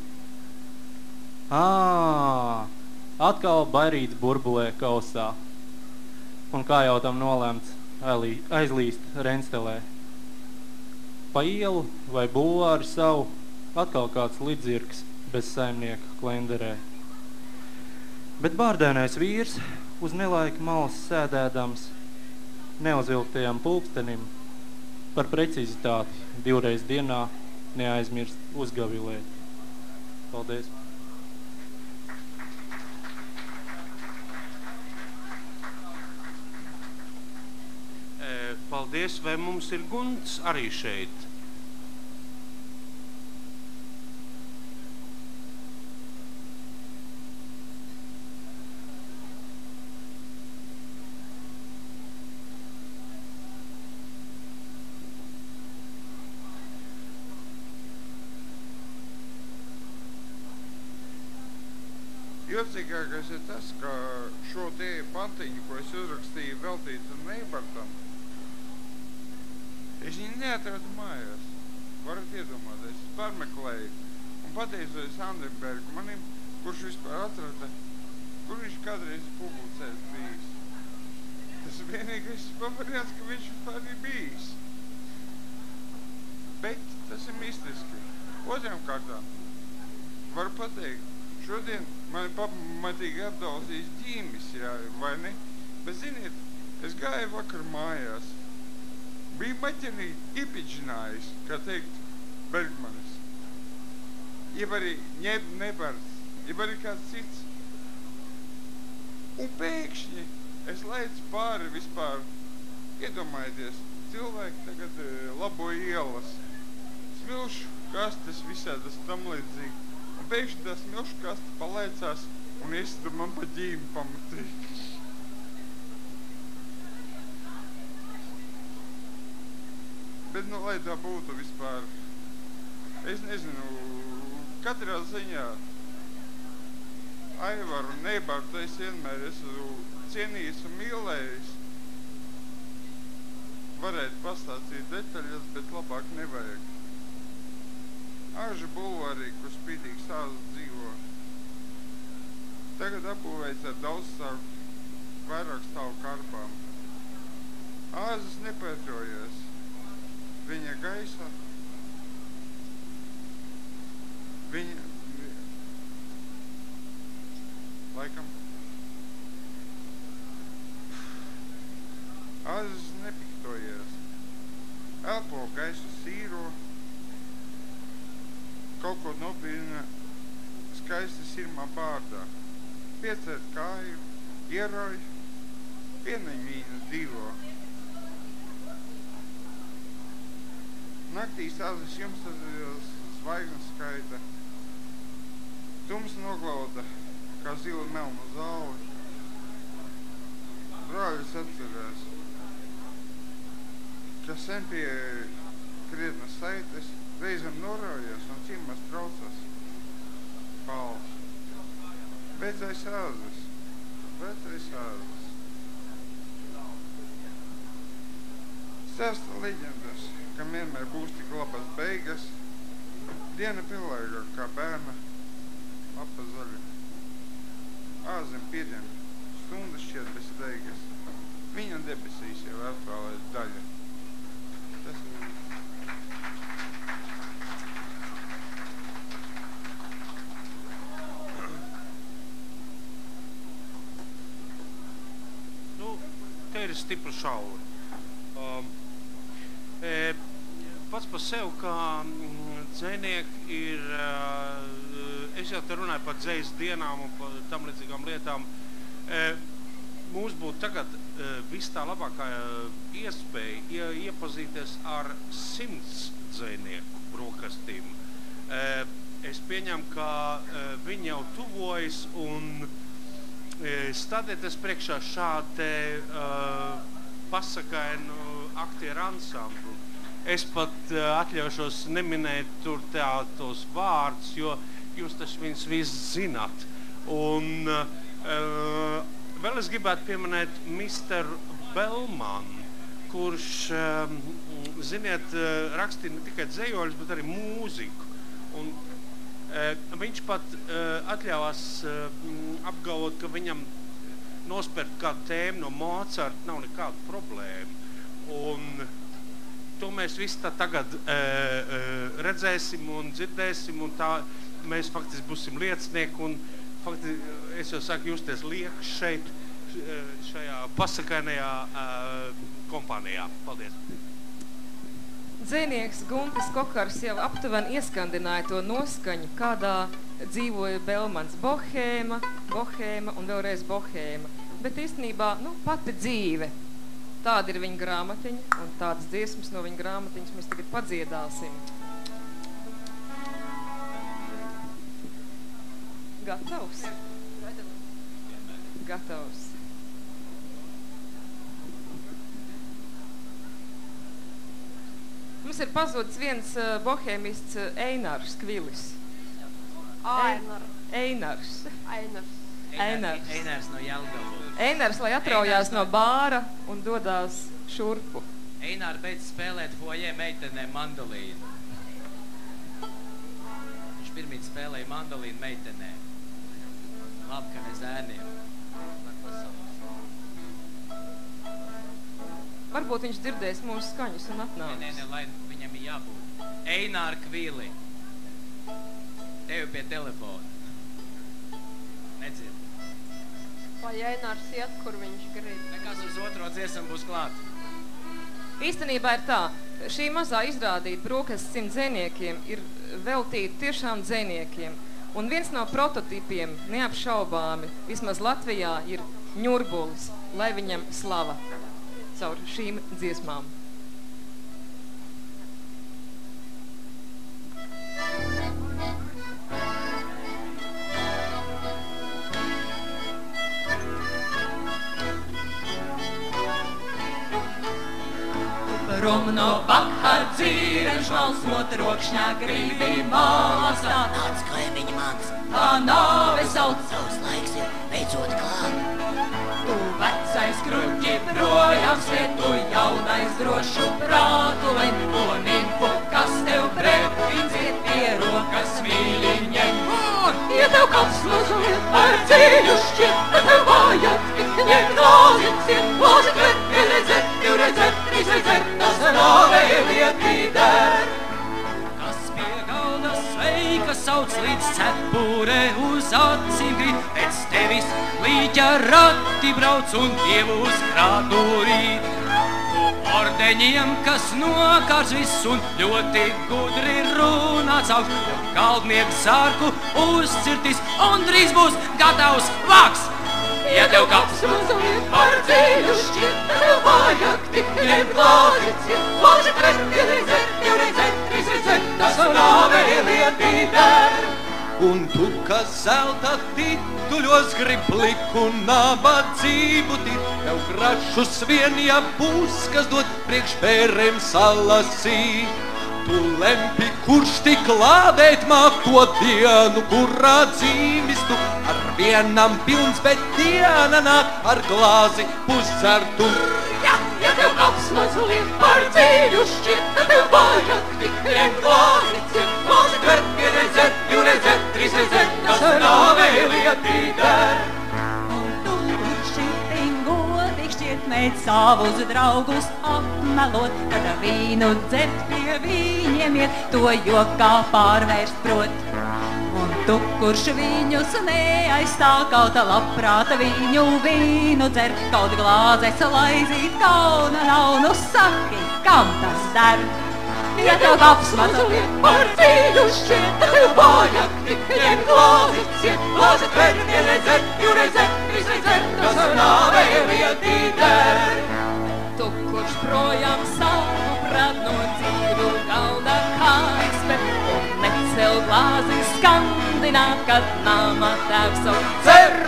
S8: Atkal bairīts burbulē kausā, un kā jau tam nolēmts aizlīst Renstelē. Pa ielu vai bulvāri savu, atkal kāds lidzirgs bez saimnieka klenderē. Bet bārdainais vīrs uz nelaika malas sēdēdams neuzvilktajam pulkstenim par precizitāti 2 reizes dienā neaizmirst uzgavilēt. Paldies!
S1: Paldies, vai mums ir Gunts arī šeit?
S9: Jocīgākais ir tas, ka šo tie pantiņu, ko es uzrakstīju veltītu Neibartam, es viņu neatradu mājās. Varat iedomāties, es pārmeklēju un pateicoties Andrenbergu manim, kurš vispār atrada, kur viņš kādreiz publicēs bijis. Tas vienīgais pamanījās, ka viņš vispār ir bijis. Bet tas ir mistiski. Otram kārtām varu pateikt, šodien mani pamatīgi apdalsīs ģīmis, jā, vai ne? Bet, ziniet, es gāju vakar mājās. Bija maķenī ipiģinājis, kā teikt, Bergmanis. Jeb arī Nebars, jeb arī kāds cits. Un pēkšņi es laicu pāri vispār. Iedomājieties, cilvēki tagad labo ielas. Smilšu kastes visādas tam līdzīgi. Un pēkšņi tā smilšu kaste palaicās un iesita man pa ģīmi pamatīgi. Bet, nu, lai tā būtu vispār, es nezinu, katrā ziņā Aivaru un Neibartu es vienmēr esmu cienījis un mīlējis. Varētu pastāstīt detaļas, bet labāk nevajag. Āža bulvārī, kur spītīgs āzas dzīvo. Tagad apbūvēts ar daudz stāvu, vairāk stāvu karbām. Āzas nepētrojas. Viņa gaisā. Viņa... Laikam. Āzas nepiktojies. Elpo gaisu sīro. Kaut ko nobīna skaisti sirmā bārdā. Piecēt kāju, ierauj, pieneņmīna dzīvo. Naktīs āzas jums zvaigznes skaita. Tums noglauda, kā zila melna zāle. Brāļus atcerās, ka sen pie krietnas saites reizem noraujies un cimmas traucas. Pals. Vecais āzas. Vecais āzas. Sēsta leģendas, kam vienmēr būs tik labas beigas, diena pilnīga kā bērna, lapa zaļa. Āzem piriem, stundas šķiet bez steigas, viņa debesīs jau atvēlēt daļa. Tas ir viss.
S1: Nu, te ir stipra šaura. Pats par sevi, kā dzejnieki ir, es jau te runāju par dzejas dienām un par tam līdzīgām lietām. Mums būtu tagad viss tā labākā iespēja iepazīties ar 100 dzejnieku brokastīm. Es pieņemu, ka viņi jau tuvojas un stādieties priekšā šādi pasakainu aktieru ansamblu. Es pat atļaušos neminēt tur tos vārdus, jo jūs taču viņus visus zināt. Un vēl es gribētu pieminēt Mr. Bellmanu, kurš, ziniet, rakstīja ne tikai dzejoļus, bet arī mūziku. Un viņš pat atļāvās apgalvot, ka viņam nospērt kādu tēmu no Mozarta nav nekāda problēma. Un to mēs visi tā tagad redzēsim un dzirdēsim, un tā mēs faktiski būsim liecinieki, un faktiski es jau saku justies liekas šeit, šajā pasakainajā kompānijā. Paldies!
S2: Dzejnieks Guntis Kokars jau aptuveni ieskandināja to noskaņu, kādā dzīvoja Bellmans. Bohēma un vēlreiz bohēma. Bet īstenībā, pati dzīve. Tāda ir viņa grāmatiņa, un tādas dziesmas no viņa grāmatiņas mēs tagad padziedāsim. Gatavs? Gatavs. Mums ir pazudis viens bohēmists Einars Kvilis. Einars
S10: no Jelgavas.
S2: Einars, lai atraujās no bāra un dodās šurpu.
S10: Einar beidz spēlēt fojē meitenēm mandolīnu. Viņš pirmīt spēlēja mandolīnu meitenēm. Labi, ka ne zēniem.
S2: Varbūt viņš dzirdēs mūsu skaņas un atnāks.
S10: Nē, lai viņam ir jābūt. Einar Kvili. Tevi pie telefona. Nedzird.
S4: Vai Einars iet, kur viņš grib?
S10: Nekas uz otro dziesmu būs klāt.
S2: Īstenībā ir tā, šī mazā izrādīta brokastu 100 dzejniekiem ir veltīta tiešām dzejniekiem. Un viens no prototipiem, neapšaubāmi, vismaz Latvijā, ir Ņurbulis, lai viņam slava caur šīm dziesmām.
S11: Prom no Bakhardzīreņš valsmot rokšņā grībi mālās tā.
S12: Nāc, kaimiņi mans,
S11: Tā nāve sauc,
S12: savs laiks ir beidzot klāt.
S11: tu vecais kruķi projām skriet, tu jaunais drošu prātu lem, un info, kas tev pretī ciet, pie rokas vīļiņiem. Ja tev kāds mazliet ar dzīļu šķiet, tad tev vajag tik ņemt glāzi ciet, glāzi tver, vienreizēt, divreizēt, trīsreizēt, tas nāvei lietī der. Kas pie galda sveika sauc līdz cepure uz acīm grīt, pēc tevis līķa rati brauc un dievu uz krātu rīt. Ordeņiem, kas nokārs viss un ļoti gudri runāts augst, jau kaldnieks sārku uzcirtis un drīz būs gatavs vāks. Ja tev kāds mazliet par dzīļu šķiet, tad tev vajag tik ņemt glāzi ciet, glāzi tver, vienreizēt, divreizēt, trīsreizēt, tas nāvei lietī der.
S13: Un tu, kas zelta tituļos grib pliku nabadzību tit, tev grašus vien, ja būs, kas dod priekš bērēm salasī. Tu lempi, kurš tik lādēt māk to dienu, kurā dzīvis tu ar vienam pilns, bet diena nāk ar glāzi pusdzertu.
S11: Ja tev kāds mazliet par dzīļu šķiet, tad tev vajag tik ņemt glāzi ciet, glāzi tver, vienreizēt, divreizēt, trīsreizēt, tas nāvei lietī der. Un tu šķiet godīgi šķiet mēt savus draugus apmelot, kad vīnu dzert pie viņiem iet, to jokā pārvērst prot. Un tu, kurš viņus neaizstāv, kaut labprāt viņu vīnu dzer, kaut glāzes laizīt kauna nav, nu saki, kam tas der? Ja tev kāds mazliet par dzīļu šķiet, tad tev vajag tik ņemt glāzi ciet, glāzi tver, vienreizēt, divreizēt, trīsreizēt, tas nāvei lietī der.
S2: Tu, kurš projām savu prāt no dzīvu galda kaispe, un necel glāzi skandināt, kad nama tēvs savu dzer.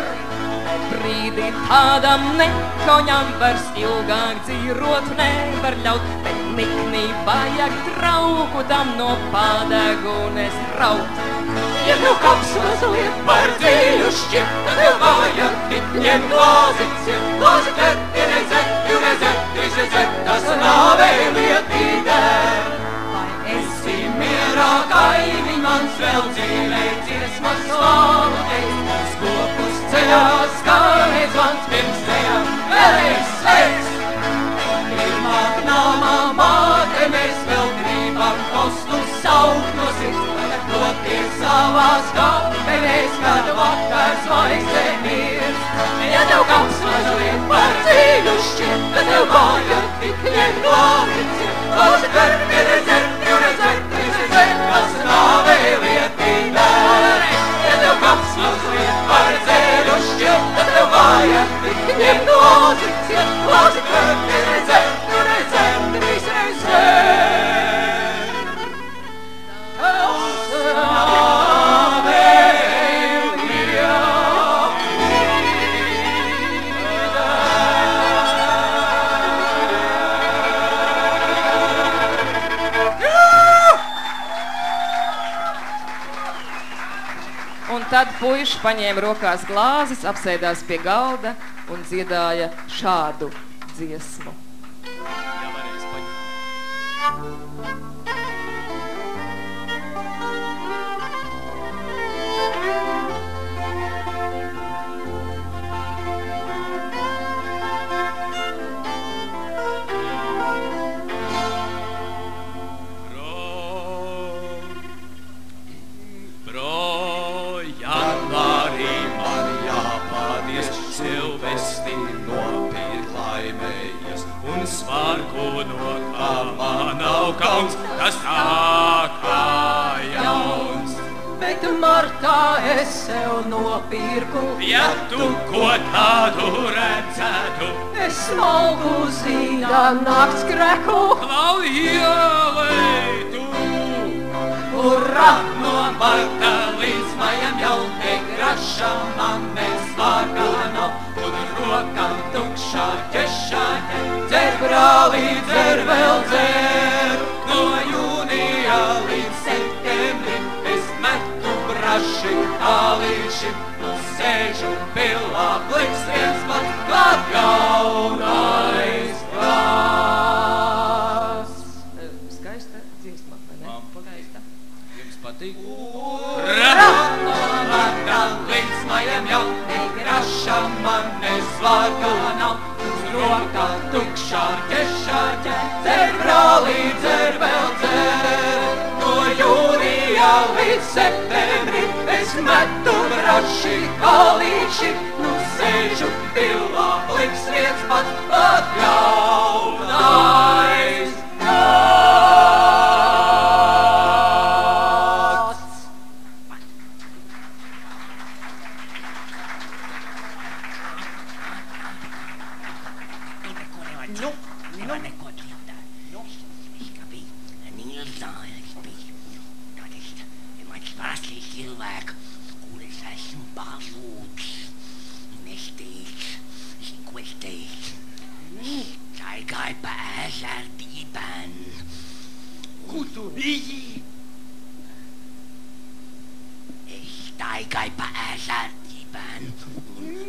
S2: Brīdī tādam nekoņam vairs ilgāk dzīrot nevar ļaut, bet niknī vajag trauku tam no padegunes raut.
S11: Ja tev kāds mazliet par dzīļu šķiet, tad tev vajag tik ņemt glāzi ciet, glāzi tver, vienreizēt, divreizēt, trīsreizēt, tas nāvei lietī der. Vai esi mierā, kaimiņ mans, vēl dzīvei dziesmas slāvu teikt, skopus ceļā skanēs zvans pirms ceļam, vēlreiz sveiks. Pirmāk namā māte, mēs vēl gribam kostu saukt no sirds, doties savās kapenēs, kad vakars zvaigzne mirst. Ja tev kāds mazliet par dzīļu šķiet, tad tev vajag tik ņemt glāzi ciet, glāzi tver, vienreizēt, divreizēt, trīsreizēt, kas nāvei lietī der. Ja tev kāds mazliet par dzīļu šķiet, tad tev vajag tik ņemt glāzi ciet, glāzi tver, vienreizēt, divreizēt, trīsreizēt.
S2: Un tad puiši paņēma rokās glāzes, apsēdās pie galda un dziedāja šādu dziesmu.
S10: Jā, varēs paņemt.
S11: Janvārī man jāpādies, sev svārku no kā man nav kauns, tas tā kā jauns.
S14: Bet martā es sev nopirku,
S11: ja tu ko tādu redzētu,
S14: es smalku zīda naktsgreku,
S11: klau ielej tu.
S14: Urra!
S11: No marta līdz majam jau negraša man nesvārkā nav, un rokam tukšā ķešā dzer brālī, dzer vēl dzer. No jūnijā līdz septembrim es metu braši tālīši, nu sēžu pilā pliks viens pats klāt gaunais klās.
S2: Skaista dziesma, vai ne?
S10: Skaista. Jums patīk?
S11: Urra! No marta līdz majam jau negraša man nesvārkā nav, uz rokā tukšā ķešā dzer brālī, dzer vēl dzer. No jūnijā līdz septembrim es metu braši kalīši, nu sēžu pilā pliks viens pats pat jaunais kāds.
S12: Staigai pa ezerdében,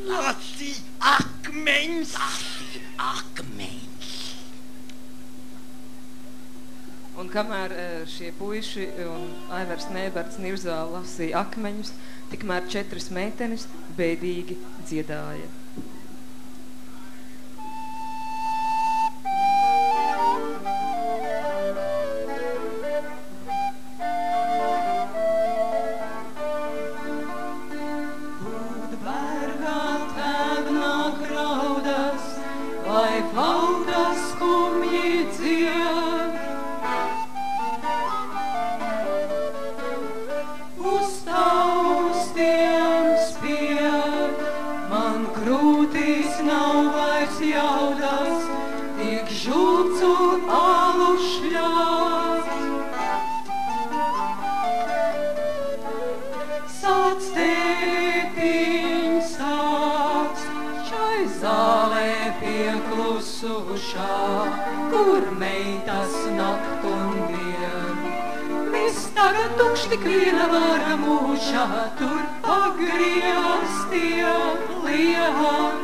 S12: Laci akmeņš. Laci akmeņš.
S2: Un kamēr šie puiši un Aivars Nēberts Nirzā lasīja akmeņus, tikmēr 4 meitenes bēdīgi dziedāja.
S14: Kur meitas nakt un dien, viss tagad tukš tik viena vara mūžā, tur pagrieztie lien.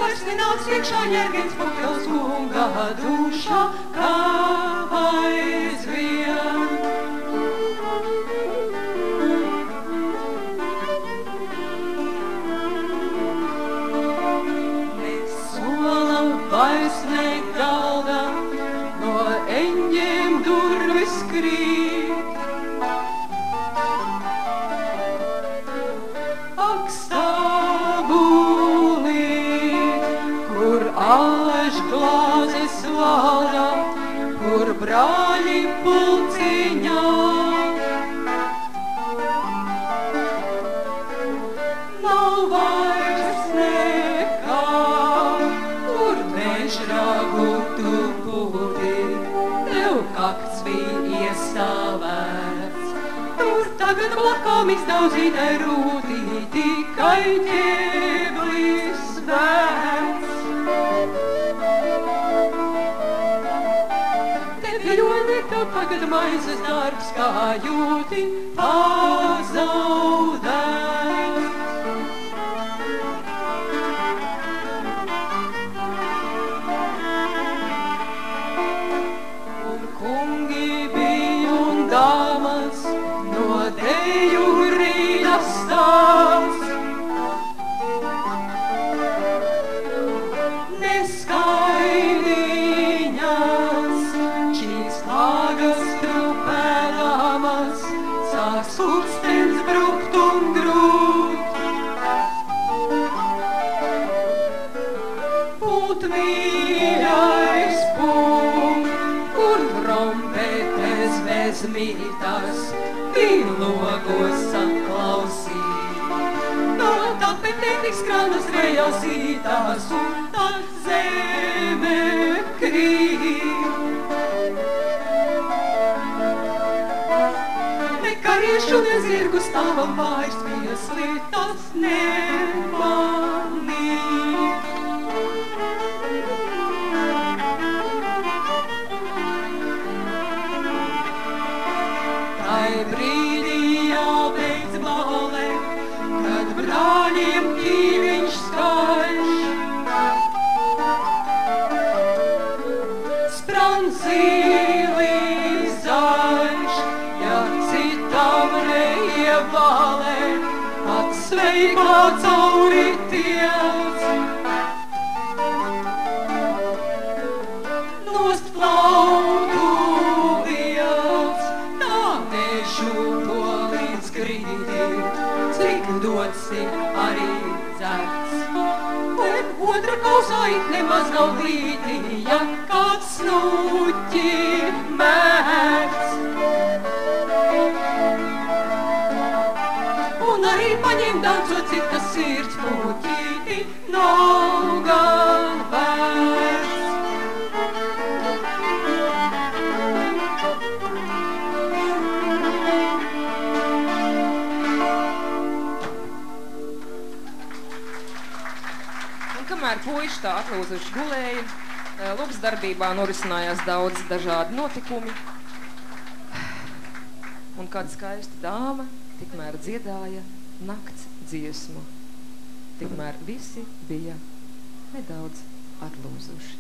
S14: Vairs nenāks iekšā Jērgens Pukels kunga dušā, kā aizvien. Vairs negalda, no eņģiem durvis krīt. Ak, stabulī, kur alež glāzes valda, kur brāļi pulciņā. Nav vairs nekā, Ragu tu būti, tev kakts bija iestāvēts. Tur tagad blakām izdauzītai rūtī, tikai ķēblis vērts. Te viļoņeka pagad maizes darbs, kā jūti pazaudēts. Dāmas no deju rītas stāvs. Neskaidriņas, šīs lāgas trupēdāmas, sāks ūdstens bruktu skranas vējās ītās un tad zeme krīt. Ne kariešu, ne zirgu stāvam vairs pieslītas nemanīt. Tai brīdī jābeidz balē, kad brāļiem ķīviņš skaļš. Spran zīlīs zaļš, ja citam neiebalē, atsveiklā cauri tiec. Nost plautu liec, tā nešu to līdz grīdī, cik dots, cik arī dzerts. Bet otra kausā it nemaz nav glītī, ja kāds snuķi mērts. Un arī paņem daudzot citas sirds puķīti, nav gan vērts.
S2: Kamēr puiši tā atlūzuši gulēja, Lūgas darbībā norisinājās daudz dažādi notikumi. Un kāda skaista dāma tikmēr dziedāja nakts dziesmu. Tikmēr visi bija nedaudz atlūzuši.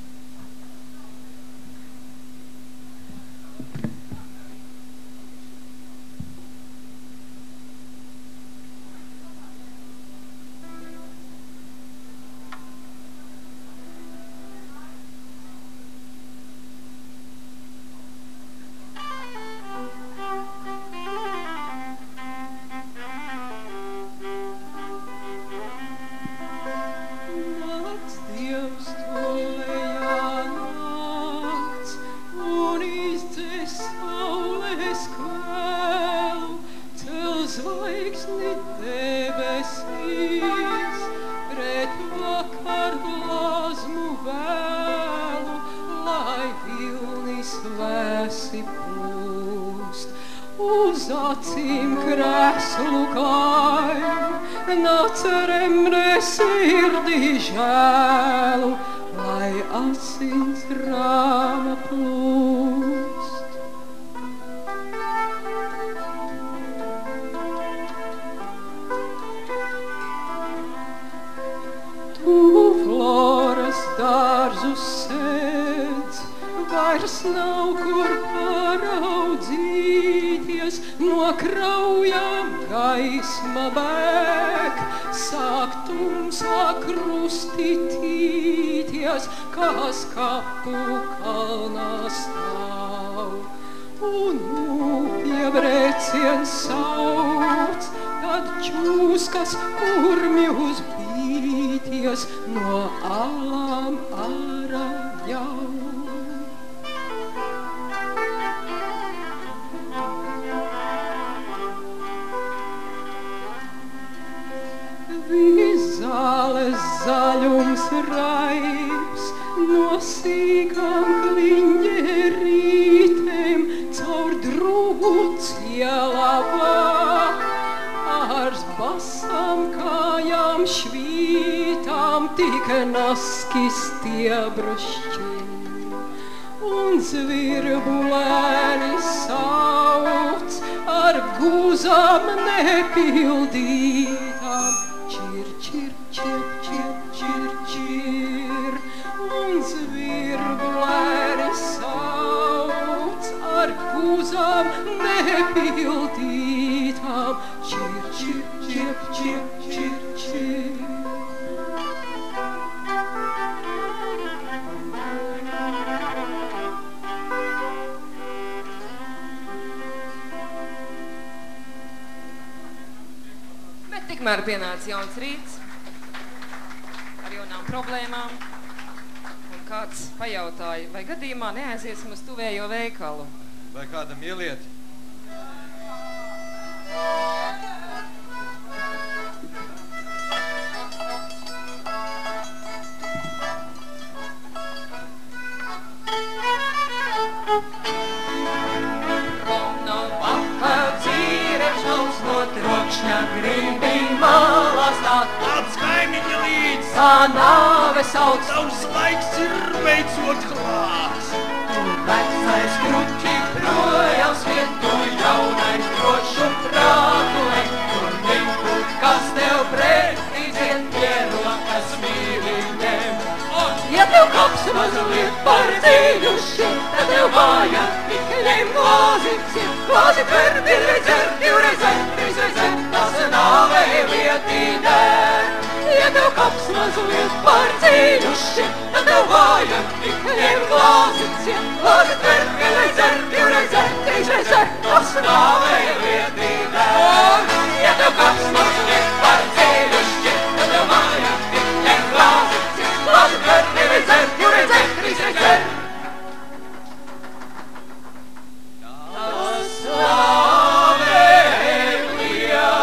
S14: Uz acīm kreslu kāju, nacerem nesirdi žēlu, lai asins rāma plūst. Tu floras dārzus sēdz, vairs nav kur paraudzīties, no kraujām gaisma bēg, sāk tumsā krustitīties, kas kapu kalnā stāv. Un piebrēciens sauc, tad čūskas kurmi uzbīties, no alām ārā jau. Zāles zaļums raips, no sīkām kliņģerītēm, caur drūts ielāpā, ar basām kājām švītām, tik naski stiebrušķi. Un zvirbulēni sauc, ar guzām nepildītām, čir, čir, čir, čir, čir, čir. Un zvirbulēni sauc, ar guzām nepildītām, čir, čir, čir, čir, čir, čir.
S2: Tikmēr pienāca jauns rīts ar jaunām problēmām, un kāds pajautāja, vai gadījumā neaiziesim uz tuvējo veikalu.
S15: Vai kādam ieliet?
S14: kā nāve sauc.
S12: Tavs laiks ir beidzot klāts.
S14: Vecais kruķi projām skrien, tu jaunais drošu prātu lej. Tur nebūtu, kas tev pretī dzien, pie rokas mīli ņem. Ja tev kaps mazliet par dziļu šķiet, tad tev vāja tik ņem glāzīt, glāzīt ver, divreiz dzer, divreiz dzer, trīsreiz dzer, tas nāvei lietī der. Ja tev kaps mazliet par dziļu šķiet, tad tev vāja tik ņem glāzīt, glāzīt ver, divreiz dzer, divreiz dzer, trīsreiz dzer, tas nāvei lietī der. Ja tev kaps mazliet par dziļu šķiet, tad tev vāja tik ņem glāzīt, glāzīt ver, divreiz dzer, divreiz dzer, trīsreiz dzer. Tas nāvei lietī der.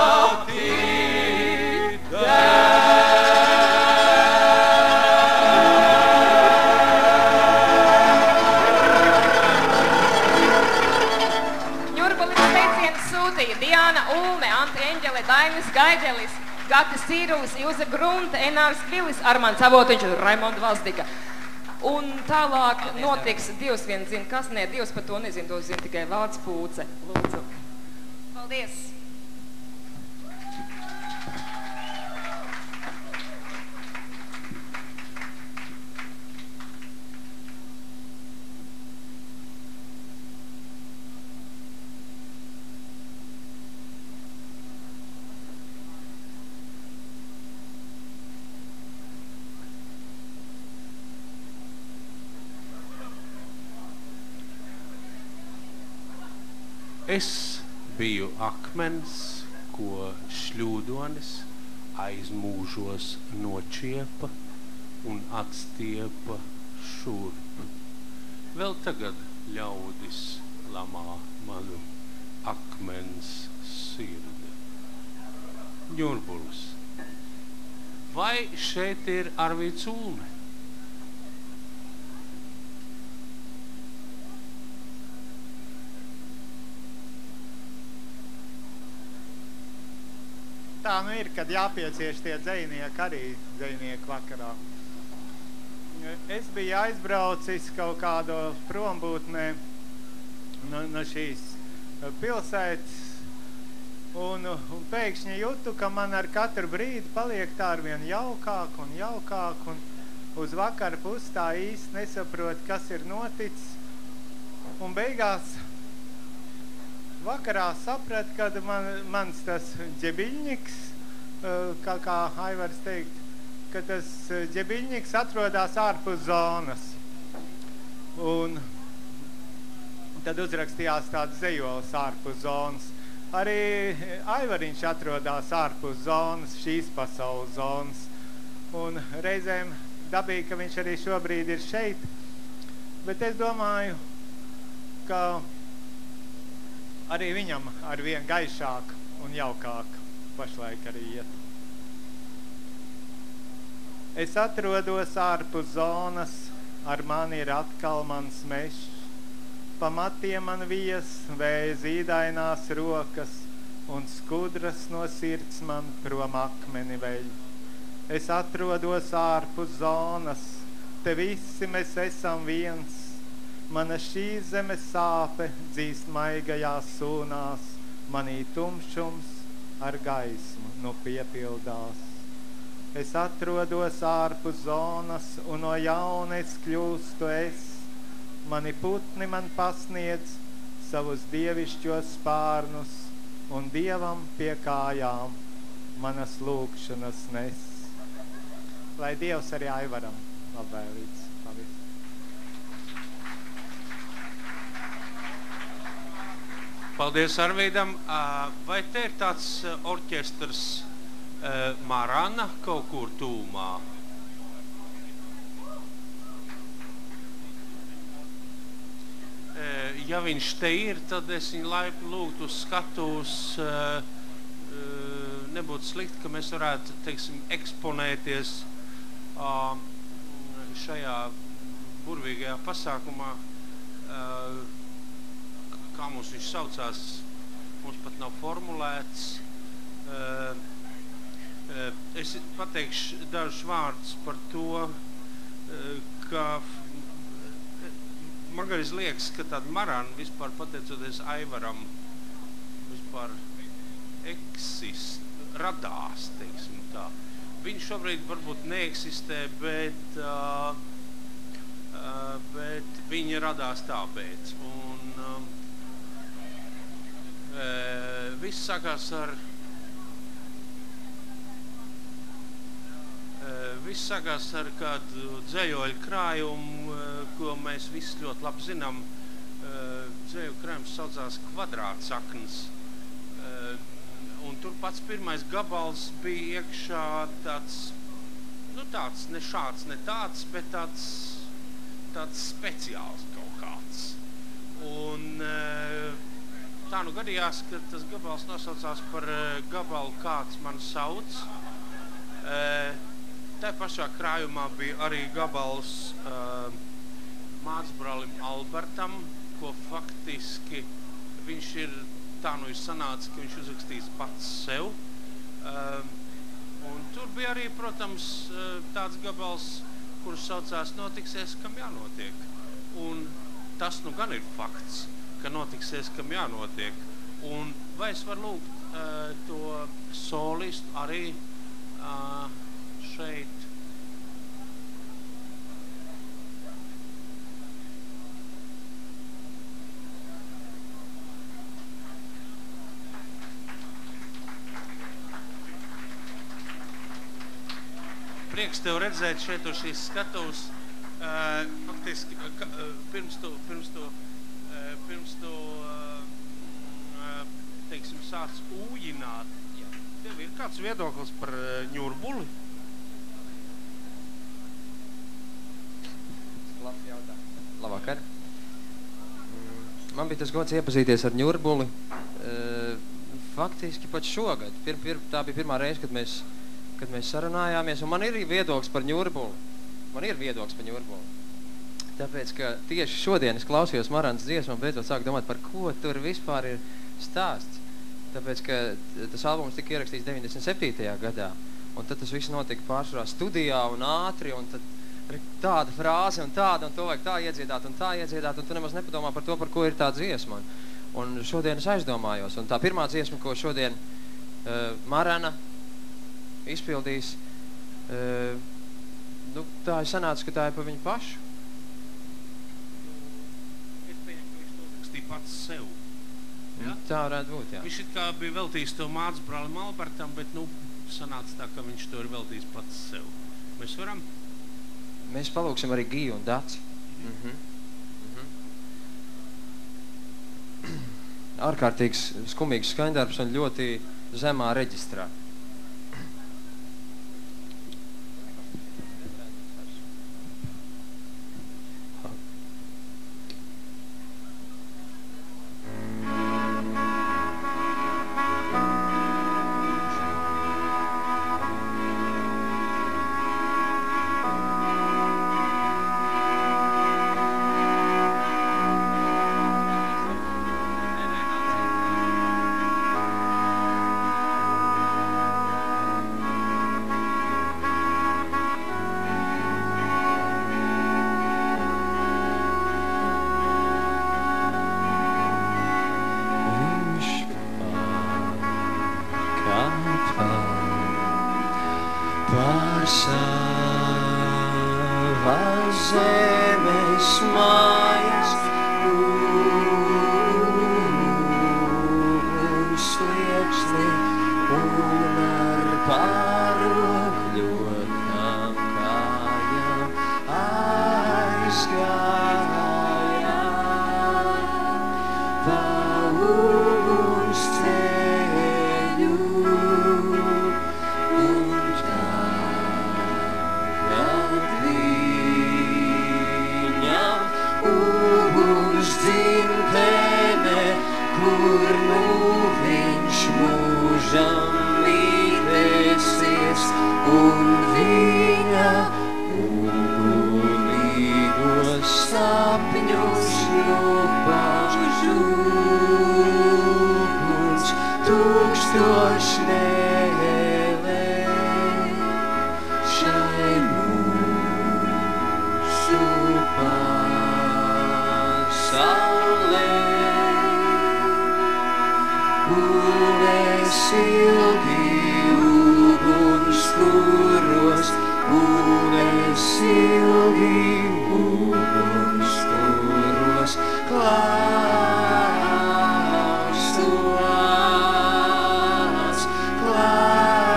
S15: Ņurbulis teiciens sūtīja Diana Ulme, Ante Eņģele, Dainis Gaidželis, Gatis Cīrulis, Ilze Grunte, Enārs Kvilis, Armands Avotiņš un Raimonda Valsdika. Un tālāk notiks Dievs vien zina, kas ne, Dievs par to nezina, to zina tikai Vārds Pūce. Lūdzu. Paldies!
S1: Es biju akmens, ko šļūdonis aizmūžos nočiepa un atstiepa šurp. Vēl tagad ļaudis lamā manu akmens sirdi. Ņurbulis. Vai šeit ir Arvīds Ulme?
S16: Tā nu ir, kad jāpiecieš tie dzejnieki arī dzejnieku vakarā. Es biju aizbraucis kaut kādu prombūtnē no šīs pilsētas un pēkšņi jūtu, ka man ar katru brīdi paliek tā arvien jaukāk un jaukāk un uz vakara pusi tā īsti nesaprot, kas ir noticis. Un beigās vakarā saprat, kad mans tas ģebiļņiks, kā Aivars teikt, ka tas ģebiļņiks atrodās ārpus zonas. Un tad uzrakstījās tāds zejols ārpus zonas. Arī Aivariņš atrodās ārpus zonas, šīs pasaules zonas. Un reizēm dabīgi, ka viņš arī šobrīd ir šeit, bet es domāju, ka arī viņam ar vien gaišāk un jaukāk pašlaik arī iet. Es atrodos ārpus zonas, ar mani ir atkal mans mešs, pa matiem man vies vēja zīdainās rokas un skudras no sirds man prom akmeni veļ. Es atrodos ārpus zonas, te visi mēs esam viens, mana šī zemes sāpe dzīst maigajās sūnās, manī tumšums ar gaismu nu piepildās. Es atrodos ārpus zonas, un no jauna es kļūstu es. Mani putni man pasniedz savus dievišķos spārnus, un Dievam pie kājām manas lūkšanas nes. Lai Dievs arī Aivaram labvēlīts. Paldies.
S1: Paldies Arvīdam. Vai te ir tāds orķestrs Marana kaut kur tūmā? Ja viņš te ir, tad es viņu laipni lūgtu uz skatuves. Nebūtu slikti, ka mēs varētu, teiksim, eksponēties šajā burvīgajā pasākumā. Kā mums viņš saucās, mums pat nav formulēts. Es pateikšu dažus vārdus par to, ka man gandrīz liekas, ka tāda marana vispār pateicoties Aivaram vispār radās, teiksim tā. Viņš šobrīd varbūt neeksistē, bet viņa radās tāpēc. Un viss sākās ar kādu dzējoļu krājumu, ko mēs visi ļoti labi zinām. Dzējoļu krājums saucās Kvadrātsaknes. Un tur pats pirmais gabals bija iekšā tāds, ne šāds, ne tāds, bet tāds speciāls kaut kāds. Un tā nu gadījās, ka tas gabals nosaucās par gabalu Kāds man sauc. Tā pašā krājumā bija arī gabals mācbralim Albertam, ko faktiski viņš ir tā nu ir sanācis, ka viņš uzrakstīs pats sev. Un tur bija arī, protams, tāds gabals, kurš saucās Notiksies, kam jānotiek. Un tas nu gan ir fakts, ka notiksies, kam jānotiek. Un vai es varu lūgt to solistu arī šeit? Prieks tev redzēt šeit uz šīs skatuvs. Faktiski, pirms tu teiksim, sāc ūjināt. Tev ir kāds viedoklis par ņurbuli?
S17: Labs jautājums. Labvakar. Man bija tas gods iepazīties ar ņurbuli. Faktiski pat šogad. Tā bija pirmā reize, kad mēs sarunājāmies, un man ir viedoklis par ņurbuli. Tāpēc, ka tieši šodien es klausījos Maranas dziesmu un beidzot sāku domāt, par ko tur vispār ir stāsts. Tāpēc, ka tas albums tika ierakstīts 97. gadā, un tad tas viss notika pārsvarā studijā un ātri, un tad tāda frāze un tāda, un to vajag tā iedziedāt, un tu nemaz nepadomā par to, par ko ir tā dziesma. Un šodien es aizdomājos, un tā pirmā dziesma, ko šodien Marana izpildīs, tā ir sanāca, ka tā ir pa viņu pašu.
S1: Es pieņemu, ka viņš to uzrakstīja pats sev. Ja?
S17: Tā varētu būt, jā.
S1: Viņš it kā bija veltījis to mācbralim Albertam, bet, sanāca tā, ka viņš to ir veltījis pats sev. Mēs varam?
S17: Mēs palūksim arī Giju un Daci. Ārkārtīgs, skumīgs skaņdarbs un ļoti zemā reģistrā.
S14: Tūkstoš nelēs. saulē. Un es ilgi ugunsturos, un es ilgi ugunsturos, klausos, klausos,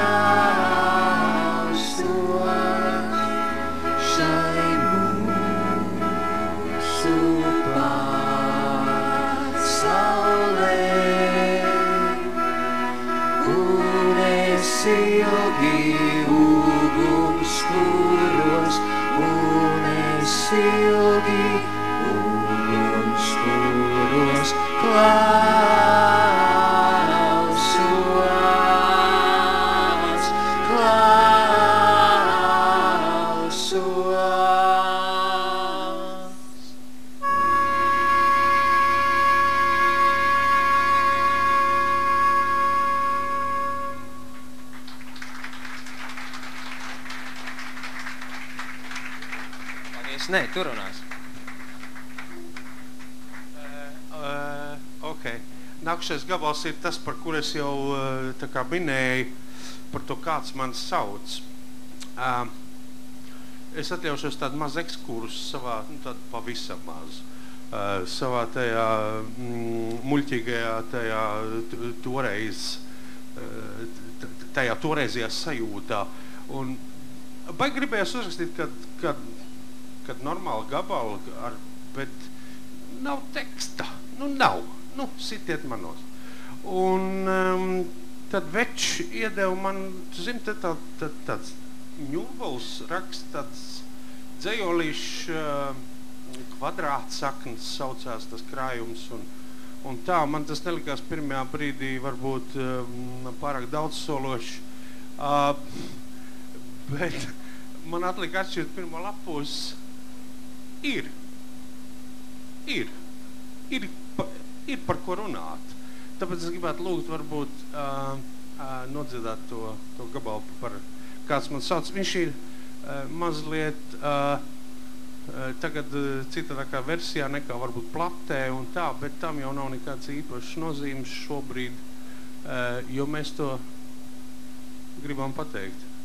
S14: šai mūsu pasaulē. Un es ilgi ugunsturos, un es ilgi ugunsturos, klausos, klausos.
S17: Pagaidzi, nē, tu runās.
S1: Ok. Nākušais gabals ir tas, par kur es jau tā kā minēju, par to kāds man sauc. Es atļaušos tādu mazu ekskursu savā, tādu pavisam mazu, savā tajā muļķīgajā, tajā toreizajā sajūtā. Un baigi gribējās uzrakstīt, kad normāli gabali, bet nav teksta. Nu, nav. Nu, sitiet manos. Un tad večs iedeva man, tu zini, tāds ņurbuls raksts, tāds dzejolīšs kvadrātsaknes saucās tas krājums. Un tā, man tas nelikās pirmajā brīdī varbūt pārāk daudzsološi. Bet man atlika atšķirt pirmo lapus. Ir par ko runāt. Tāpēc es gribētu lūgt varbūt nodziedāt to gabalu par kāds man sauc. Viņš ir mazliet tagad citādākā versijā nekā varbūt platē un tā, bet tam jau nav nekāds īpašs nozīmes šobrīd, jo mēs to gribam pateikt.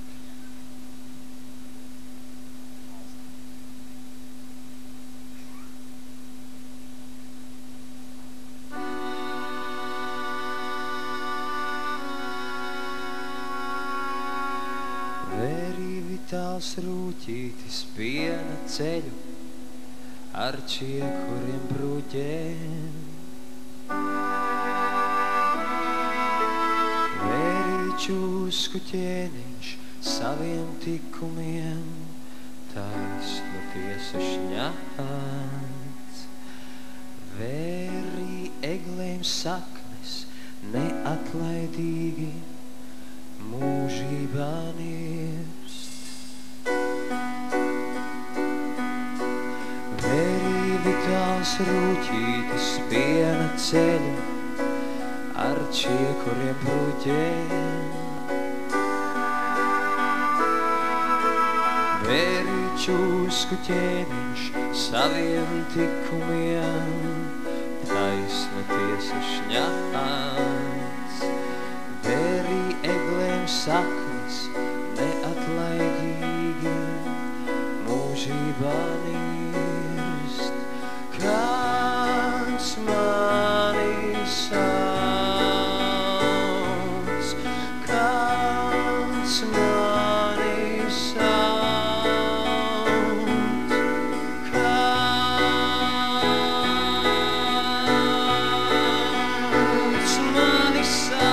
S14: Tāls rūķītis piena ceļu ar čiekuriem bruģēm. Vērīčūsku ķēniņš saviem tikumiem taisnu tiesu šņāts. Vērī eglēm saknes neatlaidīgi mūžībā nirst. Vērīvi tāls rūķītis piena ceļu ar čiekuriem bruģēm. Vērīčūsku ķēniņš saviem tikumiem taisnu tiesu šņāts. Vērī eglēm saknes neatlaidīgi mūžībā nirst. Kāds mani sauc, kāds mani sauc, kāds mani sauc.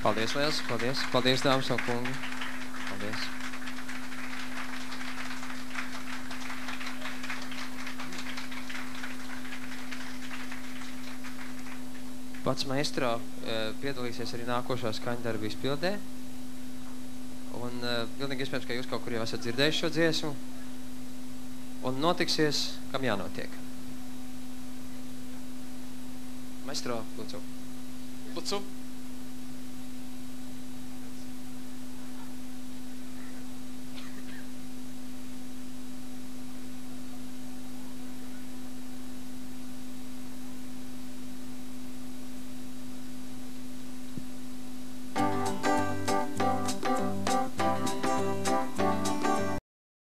S17: Paldies, liels, paldies. Paldies, dāmas un kungi. Paldies. Pats maestro piedalīsies arī nākošā skaņdarbu izpildē. Un pilnīgi iespējams, ka jūs kaut kur jau esat dzirdējuši šo dziesmu. Un notiksies, kam jānotiek. Maestro, lūdzu.
S18: Lūdzu.